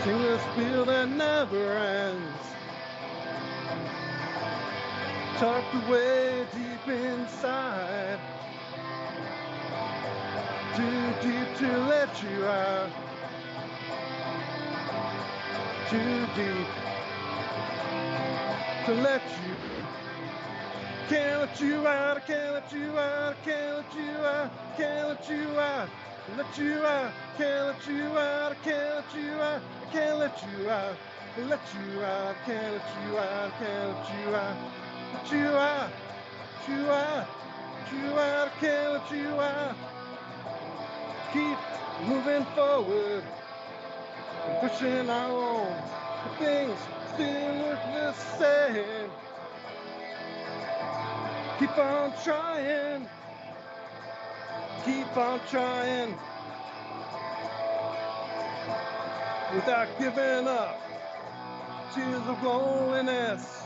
Sing this wheel that never ends, tucked away deep inside, too deep to let you out, too deep to let you. Can't let you out, I can't let you out, I can't let you out, can't let you out, let you out, can't let you out, I can't let you out, I can't let you out, let you out, can't let you out, can't let you out, let you out, let you out, let you out, I can't let you out. Keep moving forward and pushing on. Things still look the same. Keep on trying, keep on trying, without giving up. Tears of loneliness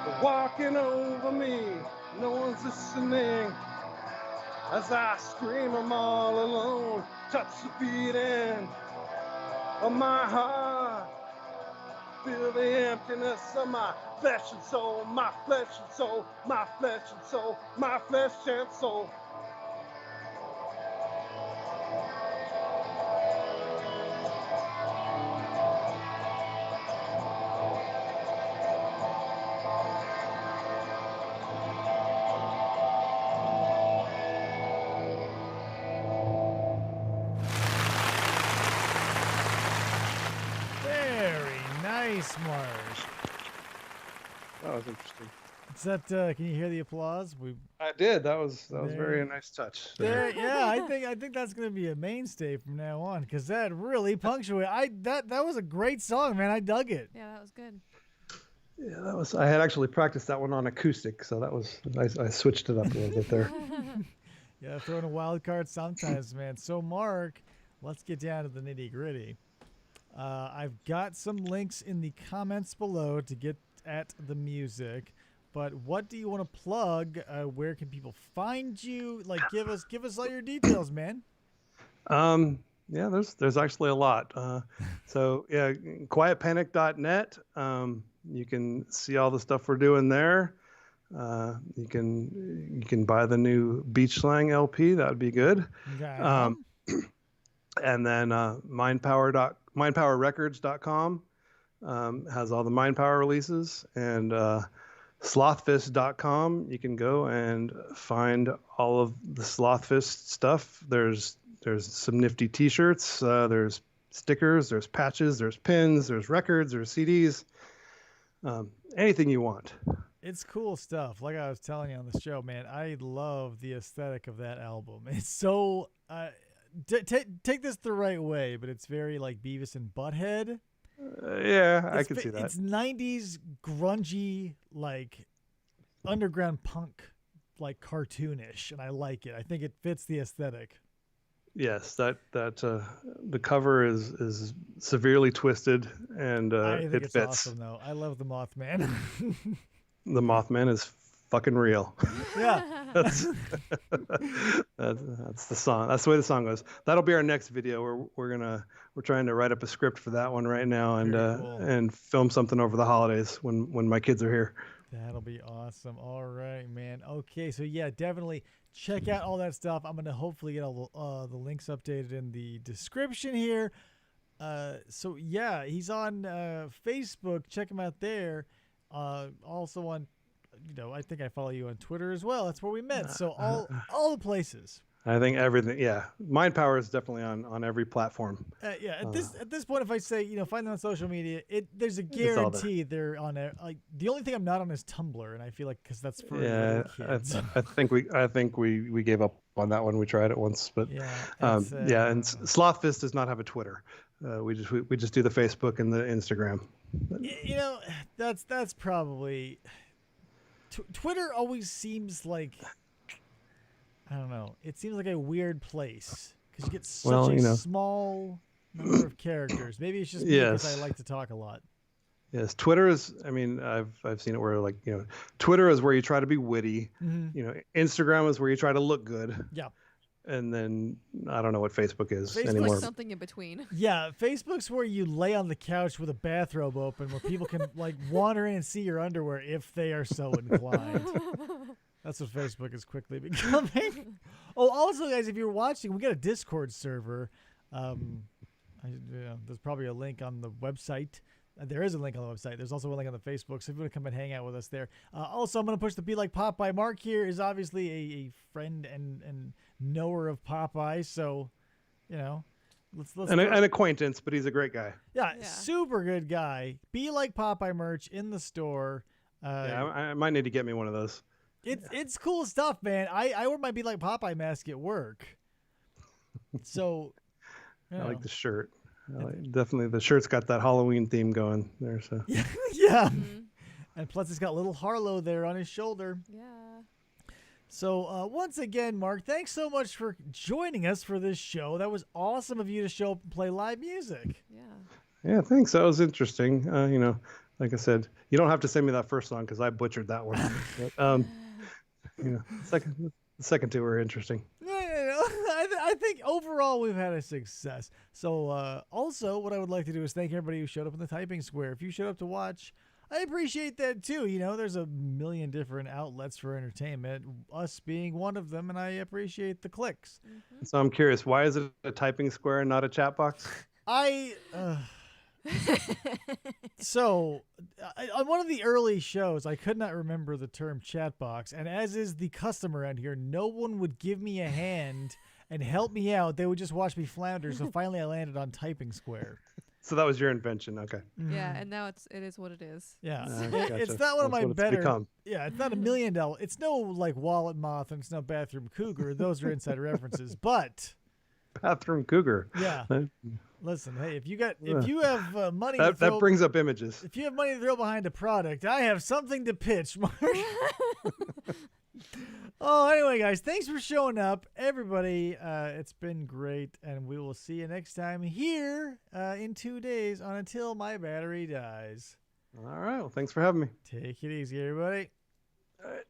are walking over me. No one's listening as I scream, I'm all alone. Touch the beating of my heart, feel the emptiness of my flesh and soul, my flesh and soul, my flesh and soul, my flesh and soul. Very nice, Mark. That was interesting. Is that? Can you hear the applause? I did. That was There. very nice touch. There, yeah, I think that's gonna be a mainstay from now on because that really punctuated. That was a great song, man. I dug it. Yeah, that was good. Yeah, that was. I had actually practiced that one on acoustic, so that was. I switched it up a little bit there. Yeah, throwing a wild card sometimes, man. So, Mark, let's get down to the nitty gritty. I've got some links in the comments below to get at the music, but what do you want to plug? Where can people find you? Like, give us all your details, man. Yeah, there's actually a lot. So yeah, quietpanic.net. You can see all the stuff we're doing there. You can buy the new Beach Slang LP. That would be good. Okay. And then mindpowerrecords.com has all the Mindpower releases, and slothfist.com. You can go and find all of the Slothfist stuff. There's some nifty T-shirts. There's stickers. There's patches. There's pins. There's records. There's CDs. Anything you want. It's cool stuff. Like I was telling you on the show, man, I love the aesthetic of that album. It's so take this the right way, but it's very like Beavis and Butthead. Yeah, I can see that. It's 90s grungy, like underground punk, like cartoonish, and I like it. I think it fits the aesthetic. Yes, that the cover is severely twisted, and I think it it's fits. awesome, though. I love the Mothman. The Mothman is fucking real. Yeah. That's that's the song. That's the way the song goes. That'll be our next video. We're trying to write up a script for that one right now, and Very cool. and film something over the holidays when my kids are here. That'll be awesome. All right, man. Okay, so yeah, definitely check out all that stuff. I'm gonna hopefully get all the links updated in the description here. So yeah, he's on Facebook. Check him out there. Also on, I think I follow you on Twitter as well. That's where we met. So all the places. I think everything. Yeah, Mindpower is definitely on every platform. Yeah, at this point, if I say find them on social media, there's a all there. guarantee they're on it. Like the only thing I'm not on is Tumblr, and I feel like because that's for Yeah, little kids. I think we gave up on that one. We tried it once, but Yeah, and Slothfist does not have a Twitter. We just do the Facebook and the Instagram. That's probably Twitter always seems like, I don't know. It seems like a weird place because you get such a small number of characters. Maybe it's just me because I like to talk a lot. Yes, Twitter is. I mean, I've seen it where Twitter is where you try to be witty. Mm-hmm. Instagram is where you try to look good. Yeah. And then I don't know what Facebook is Facebook's anymore. like something in between. Yeah, Facebook's where you lay on the couch with a bathrobe open, where people can like wander in and see your underwear if they are so inclined. That's what Facebook is quickly becoming. Oh, also, guys, if you're watching, we got a Discord server. There's probably a link on the website. There is a link on the website. There's also a link on the Facebook. So if you want to come and hang out with us there. Also, I'm going to push the Be Like Popeye. Mark here is obviously a friend and knower of Popeye. So, let's an acquaintance, but he's a great guy. Yeah, super good guy. Be Like Popeye merch in the store. I might need to get me one of those. It's cool stuff, man. I wear my Be Like Popeye mask at work. So, I like the shirt. Definitely, the shirt's got that Halloween theme going there. So yeah, Mm-hmm. And plus he's got little Harlow there on his shoulder. Yeah. So once again, Mark, thanks so much for joining us for this show. That was awesome of you to show up and play live music. Yeah, thanks. That was interesting. Like I said, you don't have to send me that first song because I butchered that one. But, the second two were interesting. I think overall we've had a success. So also what I would like to do is thank everybody who showed up in the typing square. If you showed up to watch, I appreciate that too. There's a million different outlets for entertainment, us being one of them, and I appreciate the clicks. Mm-hmm. So I'm curious, why is it a typing square and not a chat box? So, on one of the early shows, I could not remember the term chat box, and as is the custom around here, no one would give me a hand and help me out. They would just watch me flounder, so finally I landed on typing square. So that was your invention, okay. Yeah, and now it is what it is. Yeah, Gotcha. it's not one of That's my what it's better. become. Yeah, it's not $1 million. It's no like Wallet Moth and it's no Bathroom Cougar. Those are inside references, but Bathroom Cougar. yeah. Listen, hey, if you have money, that brings up images. If you have money to throw behind a product, I have something to pitch, Mark. Oh, anyway, guys, thanks for showing up, everybody. It's been great, and we will see you next time here in 2 days on Until My Battery Dies. All right. Well, thanks for having me. Take it easy, everybody. All right.